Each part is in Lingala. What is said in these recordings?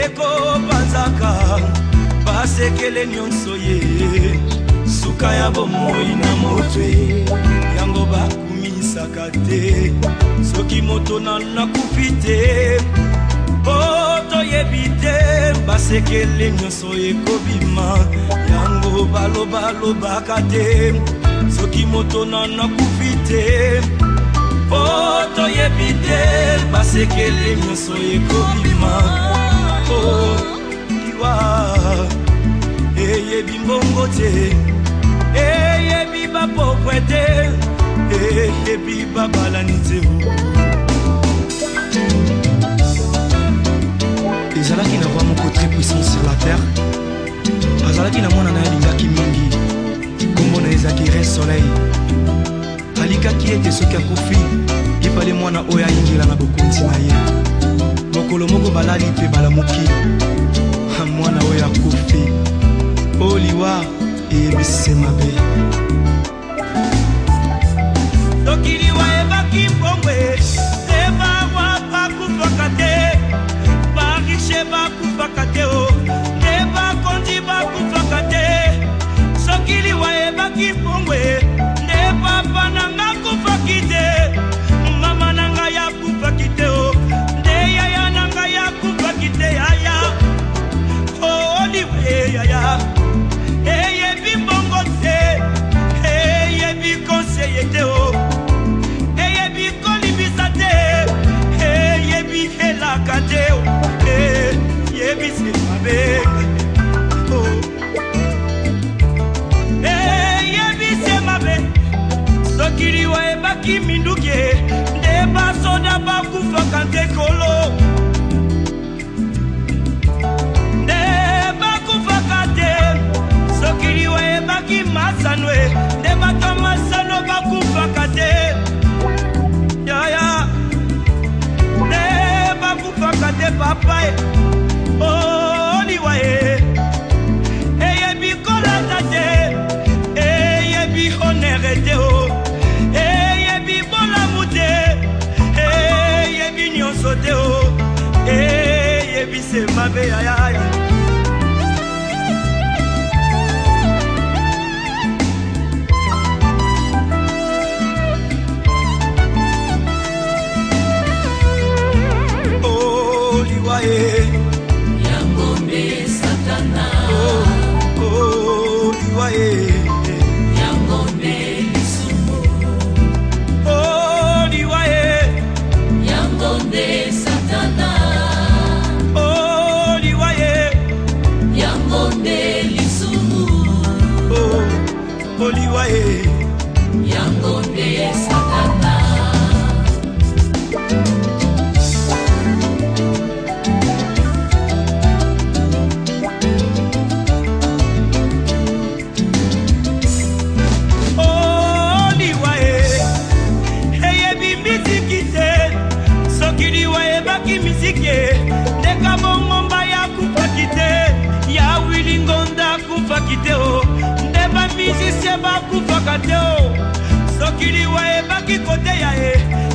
ndeko banzaka basekele nyonso ye suka ya bomoi na motwe yango bakumisaka te soki moto nakufi te toyebi te basekele nyonso ekobima yango balobaka te soki moto nakufi te toyebi te basekele nyonso ekobima liwa eyebi mbongo te eyebi bapokwe te eyebi babalani te ezalaki na roi moko très puissant sur la terre azalaki na mwana na ye alingaki mingi kombo na ezalaki re soleil alikaki ete soki akufi ifale mwana oyo ayingela na bokonzi na ye mokolo moko balali mpe balamuki mwana oyo akufi oliwa eyebisi mabe soki liwa ebaki mbongwe ebawa bakufaka te barishe bakufaka te nde bakonzi bakufaka te soki liwa ebaki mbongwe nde papa nanga akufaki te mama nanga yakufaki te nde yaya nanga yakufaki te yaya oliwe yaya eyebi mbongo te eyebi konseye te eyebi kolibisa te eyebi helaka te eyebi semabe eyebi semabe soki liwa ebaki minduki nde basoda bakufaka nte kolo nde bakufaka te soki liwa ebaki masano nde bato masano bakufaka te yaya nde bakufaka te papa liwa eyebi kolata te eyebi honere te eyebi bolamu te eyebi nyonso te eyebi semabe yaya Yangombe Satana liwaye Yangombe Lisumu liwaye Yangombe Satana liwaye Yangombe Lisumu liwaye Yangombe Satana ndeka bongomba ya kufaki te ya wilingonda kufaki te nde bamisisye bakufaka te soki liwa ebaki kote ya ye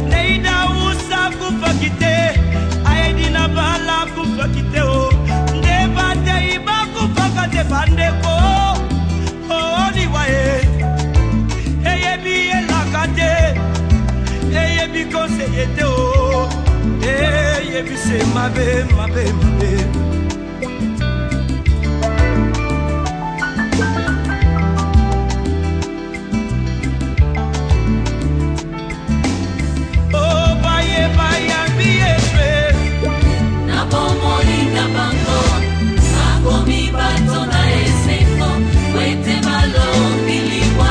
neidausa kufaki te ayedi na bala kufaki te nde batei bakufaka te bandeko liwa eyebi elaka te eyebi konseye te eyebise mabe mabe mabe baye bayambi efe na bomoli na bango akomi bato na esengo wete balombiliwa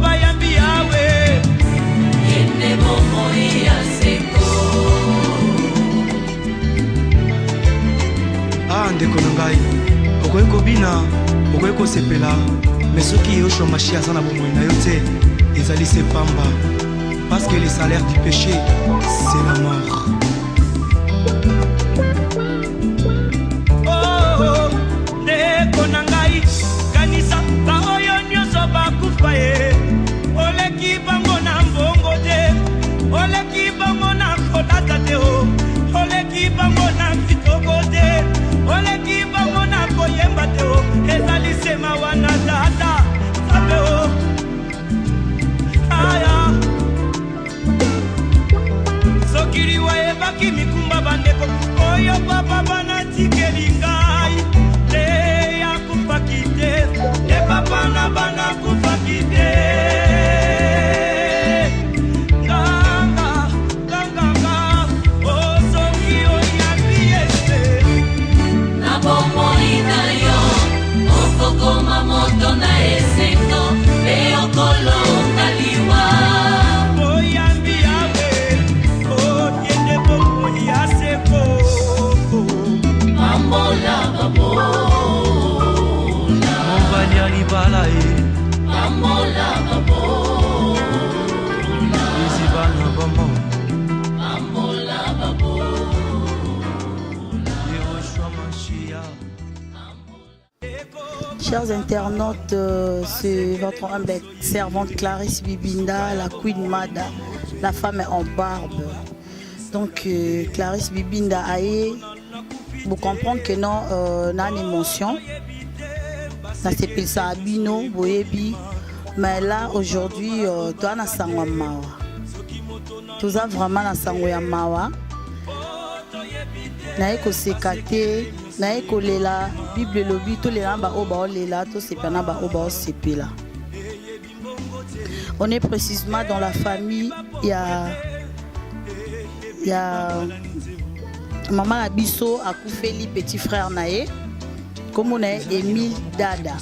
bayambi yawe yende bomoi ya sengo ndeko na ngai okoki kobina okoki kosepela me soki yoshua mashi aza na bomoi na yo te ezali se pamba parce que le salaire du péché c'est la mort ndeko na ngai kanisa baoyo nyonso bakufa ye oleki bango na mbongo te oleki bango na kolata te oleki bango na kitoko te bala e Pamola babola izibana bamo Pamola babola Yehoshua Mashiach. Chers internautes, c'est votre humble servante Clarisse Bibinda, la Queen Mada, la femme en barbe. Donc Clarisse Bibinda aye, vous comprenez que non, n'a une émotion. Ça s'appelle ça Abino, Boyebi. Mais là aujourd'hui, tu as na sangwa mawa. Tu as vraiment na sangwa mawa. Na ko sekate, na ko lela Bible lobi to lela ba oba lela to sepana ba oba sepela. On est précisément dans la famille, il y a maman Abisso a Koufeli, petit frère Naé, comme on est Émile Dada.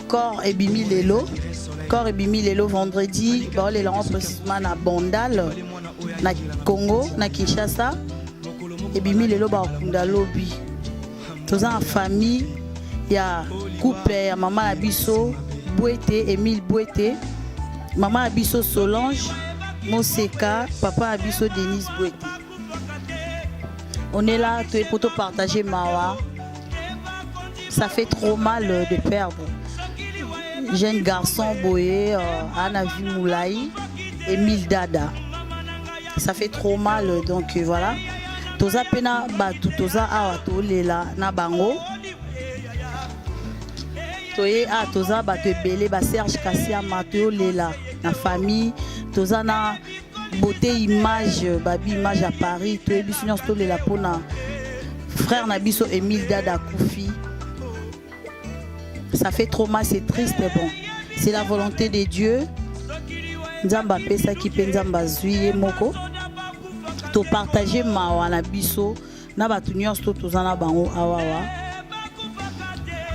Corps et Bimi Lelo. Corps et Bimi Lelo vendredi, on les rend précisément à Bandal, na Congo, na Kinshasa. Et Bimi Lelo ba Kunda Lobi. Tous en famille, il y a couple, il y a maman Abisso, Bouete, Émile Bouete, maman Abisso Solange, Moseka, papa Abisso Denise Bouete. On est là pour te partager Mawa. Ça fait trop mal de perdre. Jeune garçon Boé, Anavi Moulaï, Émile Dada. Ça fait trop mal, donc voilà. Toza pena batu, toza awa to lela na bango. Toye a toza batu belé ba Serge Kassia Mateo lela na famille. Toza na beauté image, babi image à Paris. Toye bisunyo to lela pona frère Nabiso Émile Dada Koufi. Ça fait trop mal, c'est triste, bon. C'est la volonté de Dieu. Nzamba pesa ki pe nzamba zuye moko. To partager mawa na biso na batu nyonso tozana bango awawa.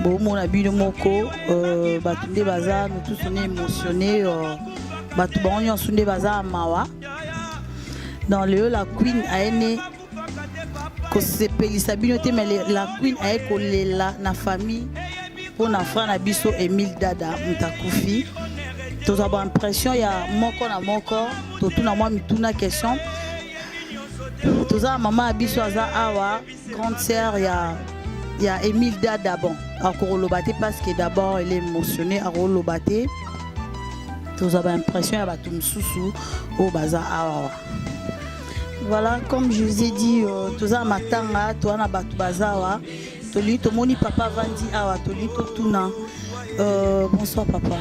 Bon mona bino moko batu nde baza nous tous on est émotionnés batu bango nyonso nde baza mawa. Dans le la Queen a ene ko sepelisa bino te mais la Queen a ko lela na famille. Pour na frère na biso Émile Dada Mutakufi. Tous avons l'impression il y a moko na moko to tuna moi mituna question. Tous avons maman biso aza awa grande sœur il y a Émile Dada bon à Korolobate parce que d'abord elle est émotionnée à Korolobate. Tous avons l'impression il y a batum sousou au baza awa. Voilà comme je vous ai dit tous avons matanga toi na batu bazawa. Toli to moni papa vandi awa toli to tuna. Bonsoir papa.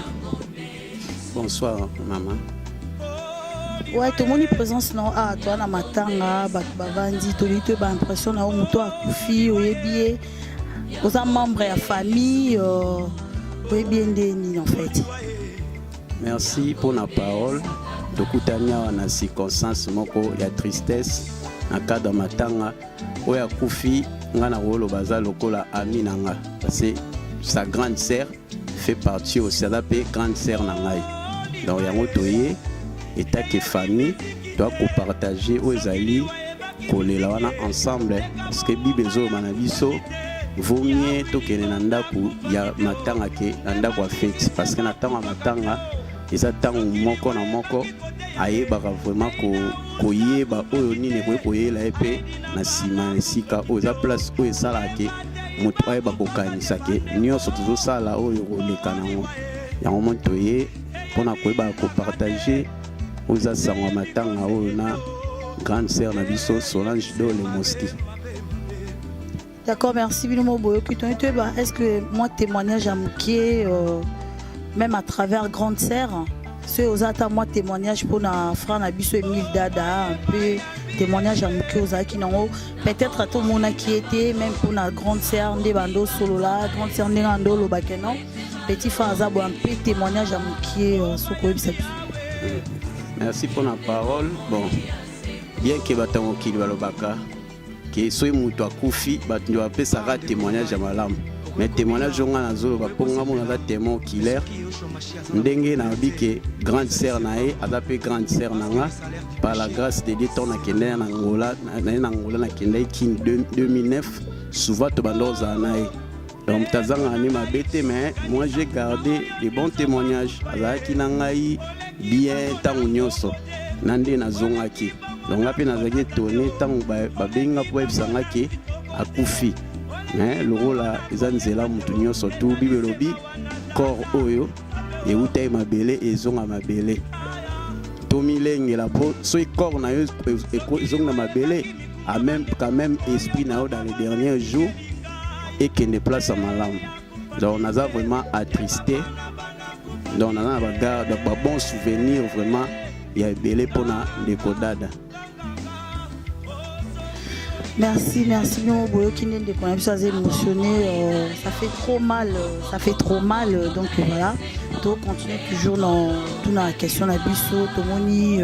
Bonsoir maman. Ouais, to moni présence non ah toi na matanga ba vandi toli to ba impression na muto akufi oyebi aux membres de la famille oyebi ndeni en fait. Merci pour la parole. Dokutania na circonstance moko ya tristesse na cadre matanga oya kufi ngana wolo baza lokola ami nanga parce que sa grande sœur fait partie au CDP grande sœur nangai donc yango toye eta que famille doit partager aux ali kolela wana ensemble parce que bible zo manabiso vaut mieux to kene na ndaku ya matanga ke na ndaku ya fête parce que na tanga matanga eza tango moko na moko ayebaka vraiment koyeba oyo nini koyela epe na sima esika oyo eza place oyo esalaka moto ayeba kokanisa ke nyonso tozosala oyo koleka nango yango moto ye mpona koyeba kopartage oyo eza sango ya matanga oyo na grande sœur na biso Solange Dole Moski. D'accord, merci Binomo Boyoki. Est-ce que moi témoignage à Mouké même à travers grande sœur ceux aux atta moi témoignage pour na frère Nabiso Émile Dada un peu témoignage à Mouké aux qui n'ont peut-être à tout le monde qui était même pour na grande sœur de bando solo là grande sœur de bando lo bakeno petit frère Azabo un peu témoignage à Mouké sur quoi Merci pour la parole. Bon bien que batango ki balobaka que soy muto akufi bato apesa ça témoignage à malamu. Mais témoignage on a zolo ba ponga mo na témoin killer ndenge na bike grande sœur nae adapé grande sœur nanga par la grâce de Dieu ton na kende na Angola na kende ki 2009 souvent to bandoza nae donc tazanga ani mabete, mais moi j'ai gardé des bons témoignages. Azaki nangai bien tango nyoso nande nazongaki. Donc ngapi nazaki étonné tango babenga po ebsangaki akufi. Mais le rôle là ezanzela mutu nyoso tout bibelobi corps oyo et utai mabele ezonga mabele. Tomilenge la po so corps na yo ezonga mabele a même quand même esprit na yo dans les derniers jours et qui ne place à malam. Donc on a vraiment attristé. Donc on a un bon souvenir vraiment. Il y a belé pour na décodada. Merci, nous sommes émotionnés, ça fait trop mal, donc voilà, donc continuer toujours dans la question de Bisso, Tomoni,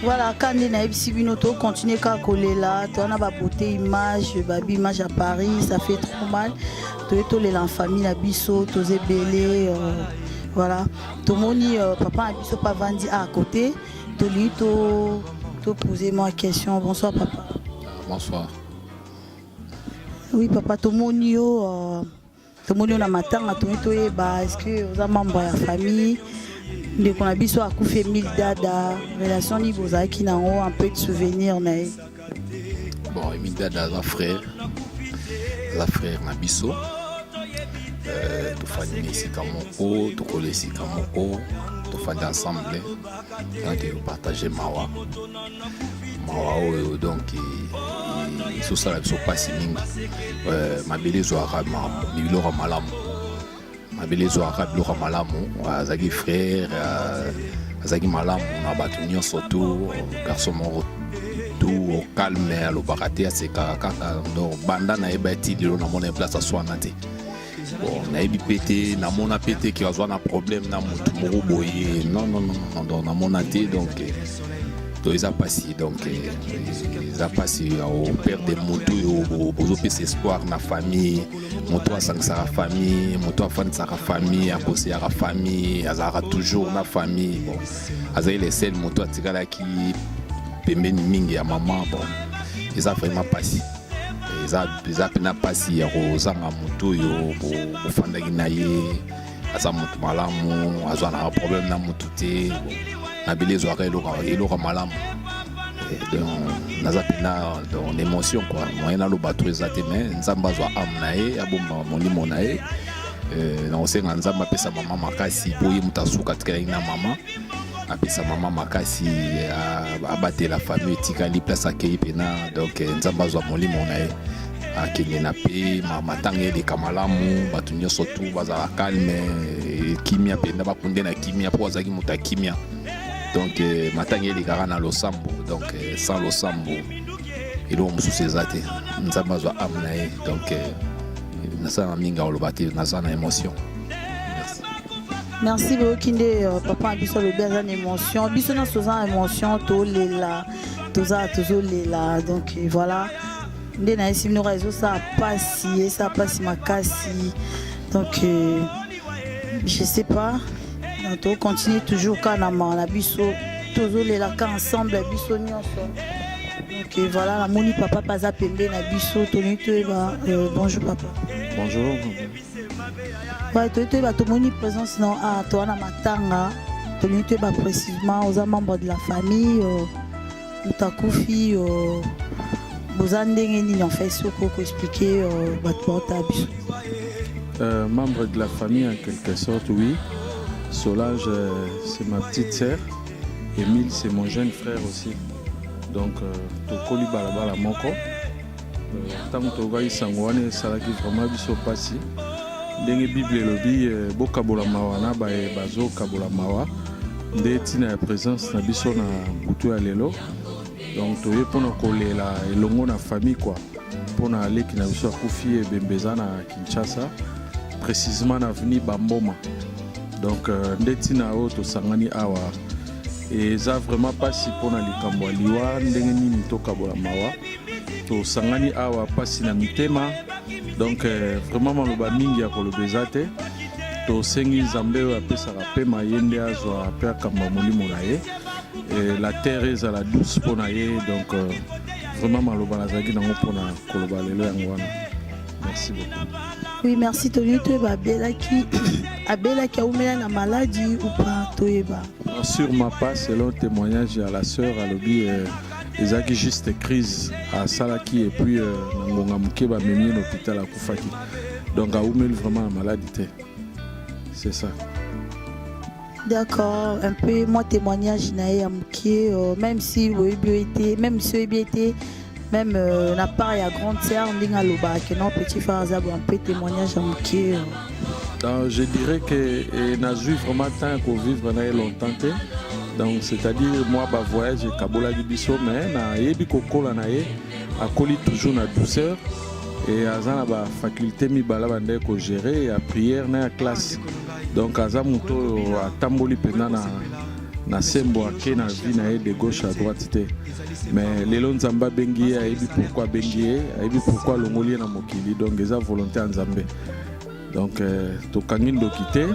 voilà, quand on a Ibsibino, continuer à coller là, on a beauté image à Paris, ça fait trop mal, tout la famille la Bisso, tout belé, voilà, Tomoni, papa a Bisso pas vendu à côté, tout poser moi question, bonsoir papa. Bonsoir. Oui, papa, tout le monde a matin, est-ce que vous avez membre de la famille, dès qu'on a vu sur a fait 1000 dada, relation ni vous avez qui un peu de souvenirs. Bon, Emile Dada, la frère Nabiso, tout famille ici Kamoko, tout collègue ici Kamoko, tout famille ensemble, quand ils partageaient Mawa, donc ils sont là, ils sont pas si mingi. Ma belle arabe, Milora Malam, ma belle arabe, Milora Malam, Azagi frère, Azagi Malam, on a battu Nyon surtout, garçon mort tout au calme, à l'obaraté, à ses caracas, donc banda na ebati, de l'on a mon place à soi naté. Bon, na ebi pété, na mon a pété qui a besoin d'un problème, na mon moro boyé, non, na mon até, donc. Ils ont passé, donc ils ont passé au père des motos, aux espoirs dans la famille, moto à sang sa famille, moto à fan sa famille, à bosser à la famille, à toujours dans la famille. Bon, à les seuls motos à tigala qui pemben mingi à maman, bon, ils ont vraiment passé. Ils ont peine passé aux anga moto yo, au fanda ginaye, à sa moto malamu, à sa un problème dans moto té. Nabile Zoare Elora Malam. Nazapena dans l'émotion quoi. Moyen à l'obato ezate mais nzamba zo amnae abomba moni monae. Na osenga nzamba pesa mama makasi boye mutasuka tika ina mama. Apesa mama makasi abate la famille tika li place akei pena donc nzamba zo moni monae. Akende na pe matanga les kamalamu batu nyoso tu baza calme kimia penda bakunde na kimia po azaki muta kimia. Donc, matanga les gars dans le sambo, donc sans le sambo, il doit me sous-césater. Nous avons besoin d'amener, donc nous avons mis dans le bâtiment, nous avons une émotion. Merci. Merci beaucoup, papa, biso le bien en émotion. Biso na soza émotion, tout les là, toza toujours les là. Donc voilà, nous na ici nous réseau ça a passé ma casse. Donc je sais pas. On continue toujours quand on a biso toujours les là ensemble la biso nyonso. Donc voilà la moni papa pas à pembe na biso toni bonjour papa. Bonjour. Ouais toi ba to moni présence non à toi na matanga toni ba précisément aux membres de la famille utakufi bozandenge ni en fait ce qu'on expliquer ba porta biso. Membre de la famille en quelque sorte oui. Solange, c'est ma petite sœur. Émile, c'est mon jeune frère aussi. Donc, Tokoli Balabala Moko. Tant que Togaï Sangwane, Salaki vraiment biso passi. Dengue Bible lobby, Bokabola Mawana, Bazo Kabola Mawa. Detina la présence na biso na Boutou Alelo. Donc, Toye pour nous coller la longo na famille quoi. Pour nous aller qui n'a biso Koufi et Bembeza na Kinshasa. Précisément na avenue Bamboma. Donc, Ndetina Oto Sangani Awa. Et ça vraiment pas si pour na likambo liwa ndenge nini toka bola mawa. To Sangani Awa pas si na mitema. Donc, vraiment maloba mingi ya kolobeza te. To sengi Zambe o apesa rapema yende azwa apea kamba molimo na ye. Et la terre est à la douce pour na ye. Donc, vraiment maloba nazaki nango pour na koloba lelo yango wana. Merci beaucoup. Oui, merci Tony Toyeba. Abela qui a oumé la maladie ou pas Toyeba? Sur ma part, selon témoignage à la sœur, à l'objet, ils ont juste crise à Salaki et puis Ngonga Mukeba Mémien l'hôpital à Koufaki. Donc à oumé vraiment la maladie. C'est ça. D'accord, un peu moi témoignage naïa Mouké, même si vous été, même si vous été, même n'a pas à grande sœur, n'inga loba que non petit frère Azab un peu témoignage à Mouké. Je dirais que Nazui vraiment tant qu'on vivre longtemps. Donc c'est-à-dire moi bah voyage Kabola Gibiso mais na yebi kokola na ye a coli toujours na douceur et azana ba faculté mi bala bande ko gérer à prière na classe. Donc azamuto atamboli pena na sembo ake na vie na ye de gauche à droite te. Mais lelo nzamba bengi a yebi pourquoi bengi a yebi pourquoi longoli na mokili donc eza volonté en Nzambe. Donc to kangindo kité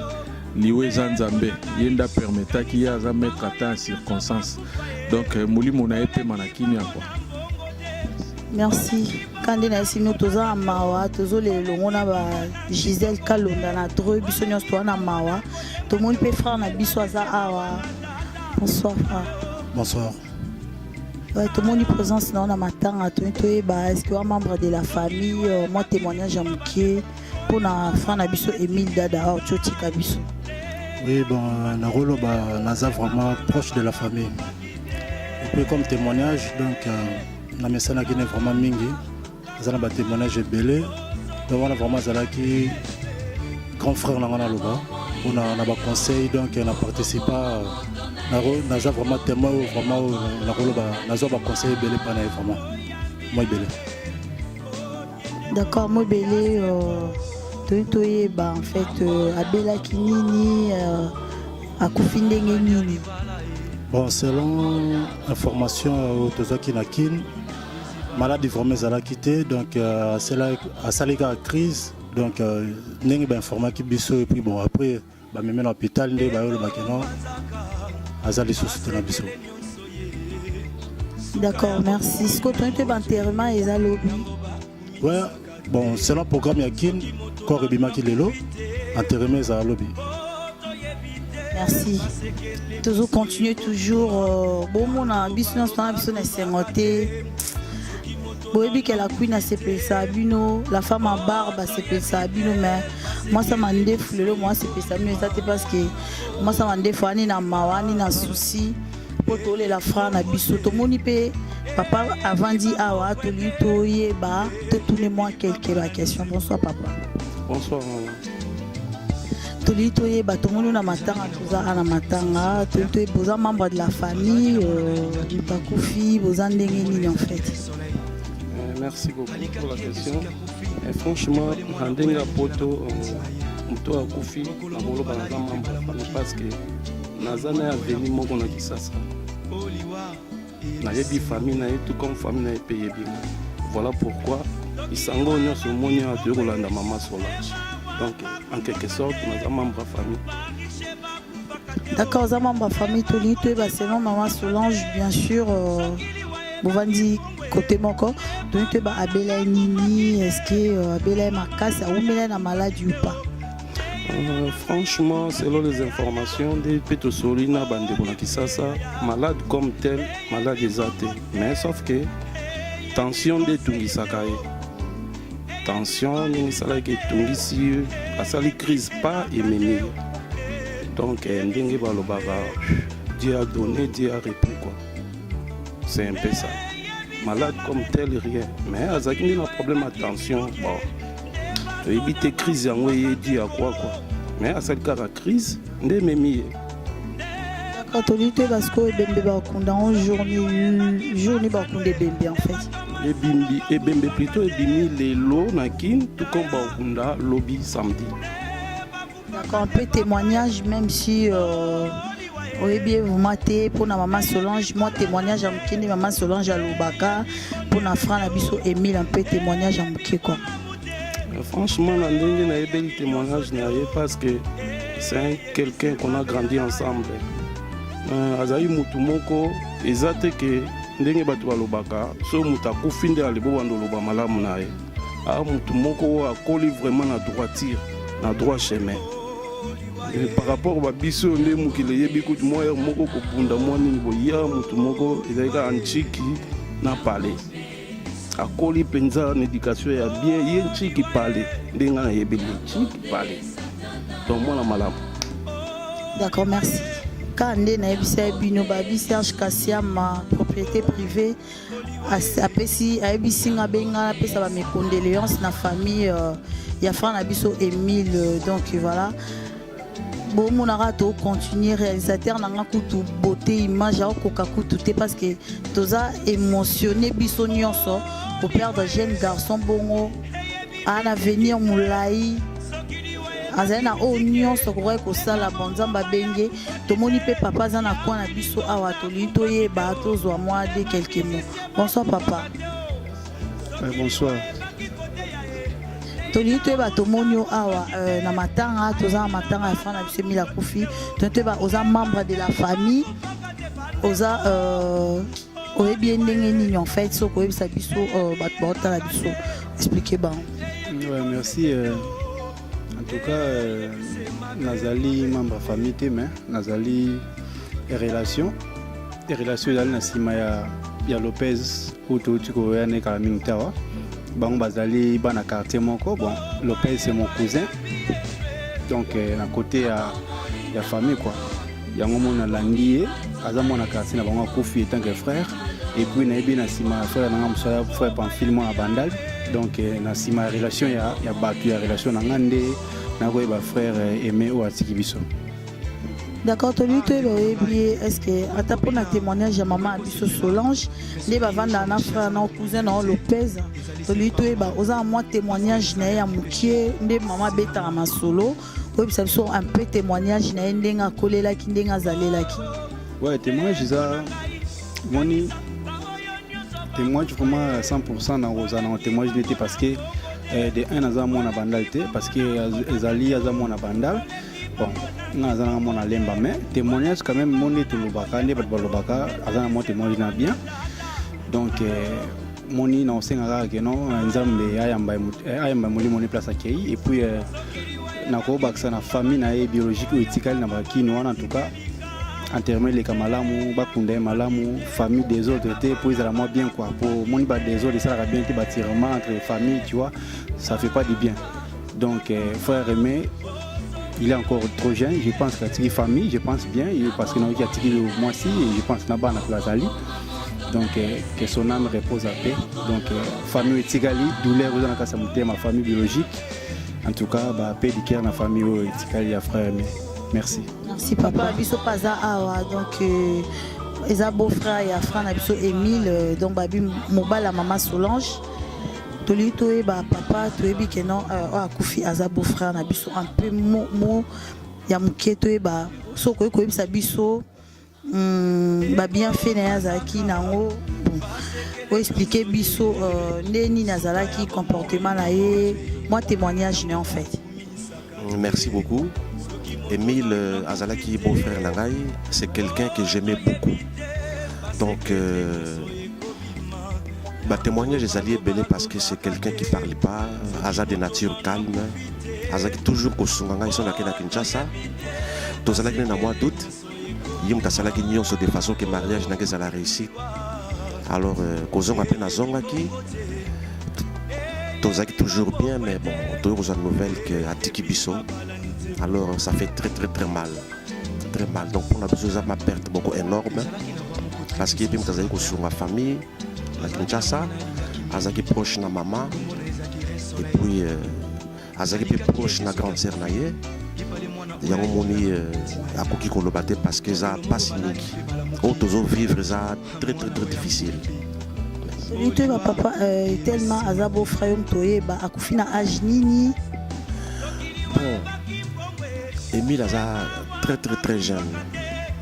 liwe Nzambe yenda permettre qu'il y a za mettre en circonstance. Donc mouli mona epe manakini quoi. Merci. Quand on a signé toza mawa, tozo le longona ba Gisèle Kalonda na droit bisonyo sto na mawa. Tout le monde peut faire na biswaza awa. Bonsoir frère. Bonsoir. Ouais, tout le monde est présent sinon na matin à tout est-ce que un membre de la famille moi témoignage à Mouké pour na frère na biso Émile Dada Choti Kabiso. Oui, bon, Narolo naza vraiment proche de la famille. Et puis comme témoignage donc na mesana qui est vraiment mingi. Zana ba témoignage belé. Donc on a vraiment zalaki grand frère na ngana loba. On a ba conseil donc on a participé naza vraiment témoin vraiment Narolo naza ba conseil belé pas vraiment. Moi belé. D'accord, moi belé en fait Abela Kinini à Koufindenge Nini. Bon, selon l'information de Nakin, maladie vraiment à quitté, donc c'est là à Salika crise, donc n'engue ba informé qui biso et puis bon après ba même à l'hôpital ndé ba yo le bakeno azali sous na biso. D'accord, merci. Ce que tu as enterrement et ça lobby. Ouais, bon, selon le programme Yakin, corps bimaki lelo, enterrement à lobby. Merci. Toujours continuer toujours. Bon, mon ambition, c'est sengoté. Boebi que la queen a sepé Sabino, la femme en barbe a sepé Sabino, mais moi ça m'a défoulé, moi c'est Sabino, ça c'est parce que moi ça m'a défoulé ni na mawa ni na souci pour toler la frane à biso. Tout le monde peut papa avant dit awa toli toye ba tout les mois quelques questions. Bonsoir papa. Bonsoir maman. Toli toye ba tout le monde na matanga toza na matanga, toli toye boza membre de la famille, pas Koufi, boza ndenge nini en fait. Merci beaucoup pour la question. Et franchement, Randenga Poto, Mouto a Koufi, la Molo Banaza membre parce que Nazana a venu Mogo na Kisasa. Na yebi famille na tout comme famille na payé bien. Voilà pourquoi ils s'engagent sur ce moyen à deux Rolanda Maman Solange. Donc en quelque sorte, Nazana membre famille. D'accord, Nazana membre famille, tout le monde, c'est non Maman Solange, bien sûr. Bouvandi côté mon corps, donc tu vas Abela Nini, est-ce que Abela Makasa ou Mélène a maladie ou pas? Franchement, selon les informations des Petosolina Bandebona Kisasa, malade comme tel, malade des athées. Mais sauf que tension de Tungisakaye. Tension, Ningisalake Tungisi, à sali crise pas et méné. Donc, Ndenge Balobara, Dieu a donné, Dieu a repris quoi. C'est un peu ça. Malade comme tel, rien. Mais Azaki a un problème attention. Bon. Éviter crise, il dit à quoi. Mais à cette cas, la crise, on est même. D'accord, tu dis parce que Bembe Bakunda en journée Bakunda Bembe en fait. Et Bembe plutôt, et Bimi les lots, Nakin, tout comme Bakunda, lobby samedi. D'accord, un peu témoignage, même si. Oui, bien, vous matez pour la maman Solange. Moi, témoignage à Mouké, maman Solange à Lubaka. Pour la frère Nabiso Émile, un peu témoignage à Mouké. Franchement, je n'ai pas de témoignage parce que c'est quelqu'un qu'on a grandi ensemble. Azaï Moutoumoko, exact que Ndenge Batua Lubaka, so Moutakou Finde à l'Ebo Andoloba Malamunae. motu moko akoli vraiment na droiture na droit chemin. Et par rapport à biso nde mokili yebi kutu moya moko kobunda mwa nini boya motu moko ezalika anchiki na palais akoli penza na éducation ya bien ye nchiki palais nde nga na yebeli nchiki palais donc mwana malamu. D'accord, merci. Quand on est à Bino Babi, Serge Kassiam, propriété privée, à Ebisinga Benga, à mes condoléances, na famille, il y a Fran Abisso Emile, donc voilà. Bon, mon arato continue réalisateur, n'a kutu beauté, image, à Kokakutu, parce que tout ça émotionné, Bisso Nyonso, pour perdre un jeune garçon, bongo, à un avenir moulaï. Azana o nyonso ko ko sala bonzamba benge tomoni pe papa zana kwa na biso awa tolito ye ba tozwa moi de quelques mots. Bonsoir papa. Bonsoir. Tolito ba tomoni awa na matanga toza matanga ya fana biso mila kufi tonte ba oza membre de la famille oza oye bien ndenge nini en fait so ko bisa biso ba bota la biso expliquer ba. Ouais, merci. En tout cas, nazali membre famille mais nazali relation dans la sima ya Lopez ou tout ko ya ne kala mingtawa bango bazali bana quartier moko bon Lopez c'est mon cousin donc na côté ya famille quoi yango mona langié aza mona quartier na bango kofi étant que frère et puis na ebi na sima frère na ngamso frère Pamphile mo abandal donc na sima relation ya batu ya relation na ngande na ko ba frère aimé ou atiki biso. D'accord, tu lui est-ce que à ta pour témoignage à maman Abisso Solange les va vendre na frère na cousin na Lopez tu lui ba oza moi témoignage na ya mukie nde maman beta ma solo ou ça sont un peu témoignage na ndenga kolela ki ndenga zalela ki. Ouais, témoignage ça moni témoignage vraiment 100% na rosa na témoignage n'était parce que de un aza mona bandal te parce que ezali aza mona bandal bon naza na mona lemba mais témoignage quand même moni to lobaka ne ba lobaka aza na mo témoignage na bien donc moni na osenga ka non nzambe ayamba moni place akei et puis na ko baksa na famille na biologique ou éthique na bakino en tout cas en termes les kamalamu bakunda malamu famille des autres étaient pour ils moi bien quoi pour mon ba des autres ça va bien qui bâtirement entre famille tu vois ça fait pas du bien donc frère aimé il est encore trop jeune je pense que la famille je pense bien parce que nous qui a tiré le mois ci et je pense na bana plazali donc que son âme repose à paix donc famille etigali douleur dans la casa ma famille biologique en tout cas ba paix du cœur na famille etigali frère aimé. Merci. Merci papa. Biso Paza Awa donc Eza beau-frère et Afran Abisso Emile donc babi mobile maman Solange. Tolito e ba papa to ebi que non akufi aza beau-frère na biso un peu mo ya muketo e ba so ko bisa biso ba bien fait na yazaki nango bon. Pour expliquer biso neni nazalaki comportement na ye moi témoignage né en fait. Merci beaucoup. Emile Azalaki, beau-frère Nangaï, c'est quelqu'un que j'aimais beaucoup. Donc, témoignage des alliés belé parce que c'est quelqu'un qui ne parle pas, Aza de nature calme, Azaki toujours au Sunganga, ils sont là à Kinshasa. Tous les gens ont doute, ils ont de façon que le mariage n'a pas réussi. Alors, quand on appelle Nazongaki, tous toujours bien, mais bon, on a une nouvelle que Atiki Bisso. Alors ça fait très mal. Très mal. Donc pour la besoin de ma perte beaucoup énorme. Parce qu'il y a sur ma famille, la Kinshasa, Azaki proche de ma maman, et puis Azaki proche de ma grande sœur Naye. Il y a un moni à Koki Kolobaté parce que ça pas si unique. Autres vivre ça très difficile. Lui papa tellement Azabo frère Toye ba akufina âge nini. Bon. Emile est très jeune.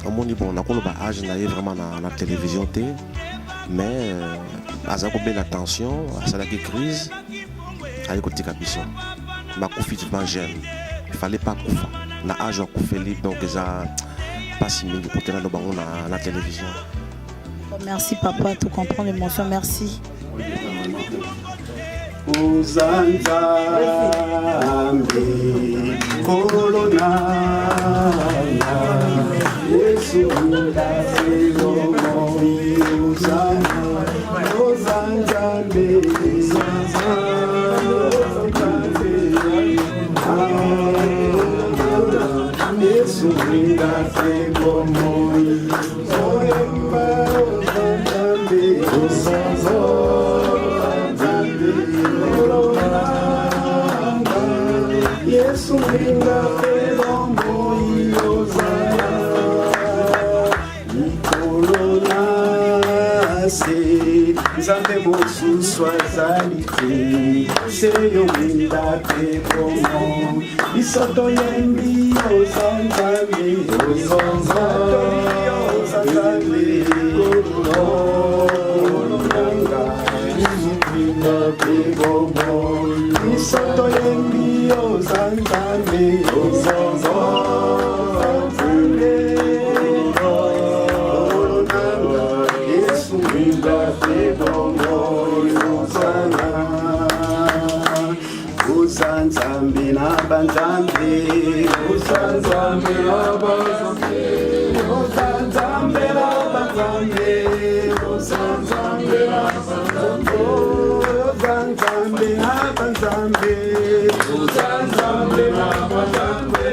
On dit bon, on a âge vraiment dans la télévision, mais il a eu l'attention, il a eu crise, il a eu des capisson. Il a eu jeune. Il ne fallait pas couper. Il a âge à couper, donc il a pas si bien dans la télévision. Merci papa, tu comprends l'émotion, merci. Uzanzambe kolonana Yesu ndaselo moi Uzanzambe Yesu ndaselo moi Zoemba Uzanzambe Yesu linga pelo moyozana Nikolona se Nzambe mosusu azalite Seyo linga pelo Isoto yembi ozanzambe Ozanzambe Kolonanga Linga pelo Isoto yembi Ozanzambe, Ozanzambe, Olonanga, Yesu linga pebongo, Ozanzambe na banzambe, Ozanzambe na banzambe, Ozanzambe na banzambe, Ozanzambe na banzambe, Ozanzambe na banzambe. Uzanzambe na banzambe,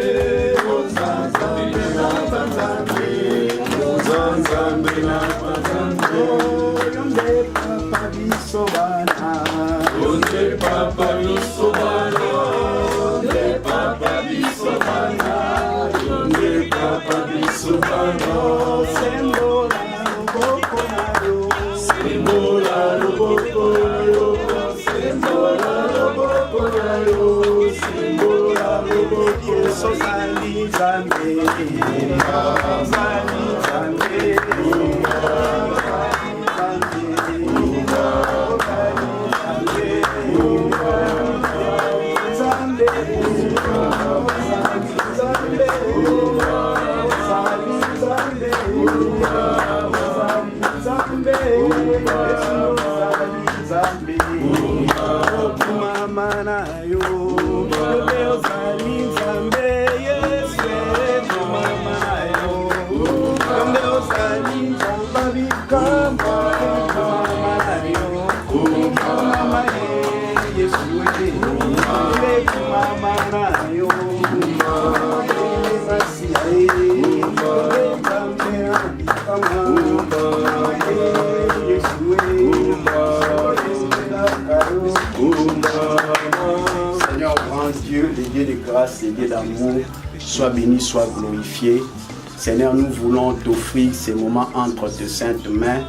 Uzanzambe na banzambe, Uzanzambe na banzambe. Yonde papa bisobana, Yonde papa bisobana, Yonde papa bisobana, Yonde papa bisobana. Sembola loboko nayo, sembola loboko nayo, sembola loboko nayo. Sozali Zambe, Sozali Zambe, Mama na yo, Seigneur grand Dieu, le Dieu de grâce, le Dieu d'amour, sois béni, sois glorifié. Seigneur, nous voulons t'offrir ces moments entre tes saintes mains.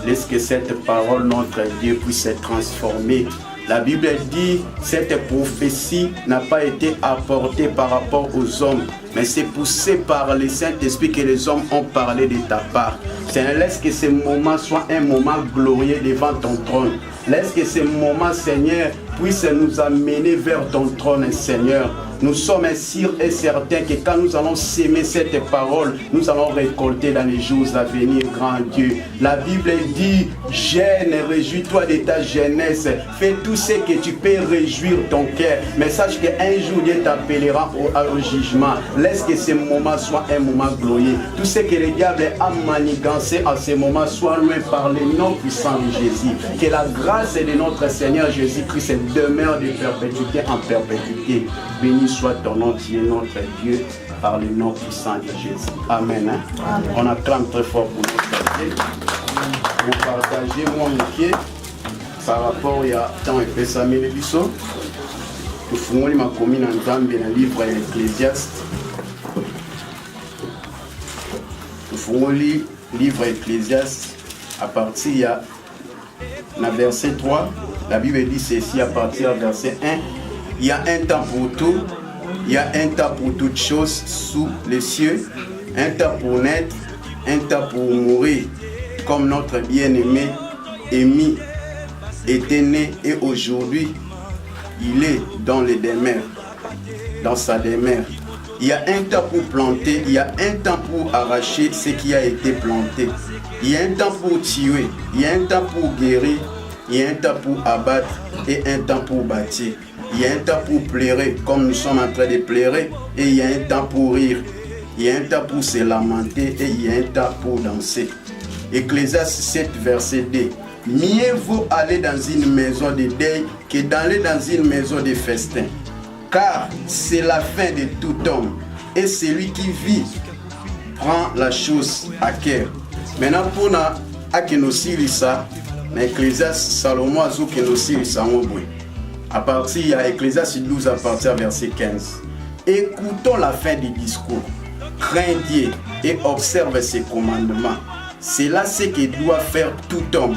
Laisse que cette parole, notre Dieu, puisse se transformer. La Bible dit, cette prophétie n'a pas été apportée par rapport aux hommes, mais c'est poussé par le Saint-Esprit que les hommes ont parlé de ta part. Seigneur, laisse que ce moment soit un moment glorieux devant ton trône. Laisse que ce moment, Seigneur, puisse nous amener vers ton trône, Seigneur. Nous sommes sûrs et certains que quand nous allons s'aimer cette parole, nous allons récolter dans les jours à venir, grand Dieu. La Bible dit, jeûne, réjouis-toi de ta jeunesse. Fais tout ce que tu peux réjouir ton cœur. Mais sache qu'un jour, Dieu t'appellera au jugement. Laisse que ce moment soit un moment glorieux. Tout ce que le diable a manigancé à ce moment soit loin par le nom puissant de Jésus. Que la grâce de notre Seigneur Jésus-Christ demeure de perpétuité en perpétuité. Béni soit ton nom, Dieu, notre Dieu, par le nom puissant de Jésus. Amen. Amen. On acclame très fort pour notre Dieu. Pour partager mon pied par rapport à temps et Pessamé le Bissot. Nous faisons ma commune en Zambie dans le livre de l'Ecclésiaste. Nous faisons le livre Ecclésiaste à partir de verset 3. La Bible dit ceci à partir du verset 1. Il y a un temps pour tout, il y a un temps pour toutes choses sous les cieux, un temps pour naître, un temps pour mourir, comme notre bien-aimé Émi était né et aujourd'hui il est dans les demeures, dans sa demeure. Il y a un temps pour planter, il y a un temps pour arracher ce qui a été planté. Il y a un temps pour tuer, il y a un temps pour guérir, il y a un temps pour abattre et un temps pour bâtir. Il y a un temps pour pleurer, comme nous sommes en train de pleurer, et il y a un temps pour rire. Il y a un temps pour se lamenter et il y a un temps pour danser. Ecclésiaste 7, verset 2. Mieux vaut aller dans une maison de deuil que d'aller dans une maison de festin. Car c'est la fin de tout homme. Et celui qui vit prend la chose à cœur. Maintenant, pour nous, à Kenosirisa, dans Ecclésiaste Salomon a Kenosirisa à partir de Ecclésiaste 12, à partir verset 15. Écoutons la fin du discours. Crains Dieu et observe ses commandements. C'est là ce que doit faire tout homme,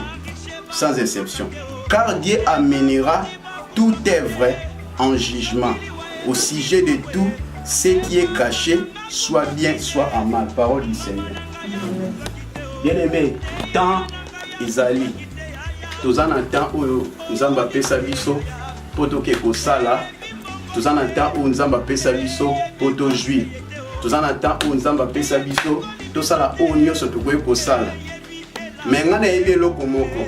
sans exception. Car Dieu amènera toute œuvre en jugement. Au sujet de tout, ce qui est caché, soit bien, soit en mal. Parole du Seigneur. Bien-aimé, tant Isali, tous en temps où nous avons appelé ça biso, pour tout ce que ça là, tous en temps où nous avons appelé ça biso, pour tout juif. Tous en temps où nous avons appelé ça biso, tout ça là, où nous avons ça là. Mais nous avons eu le comoko.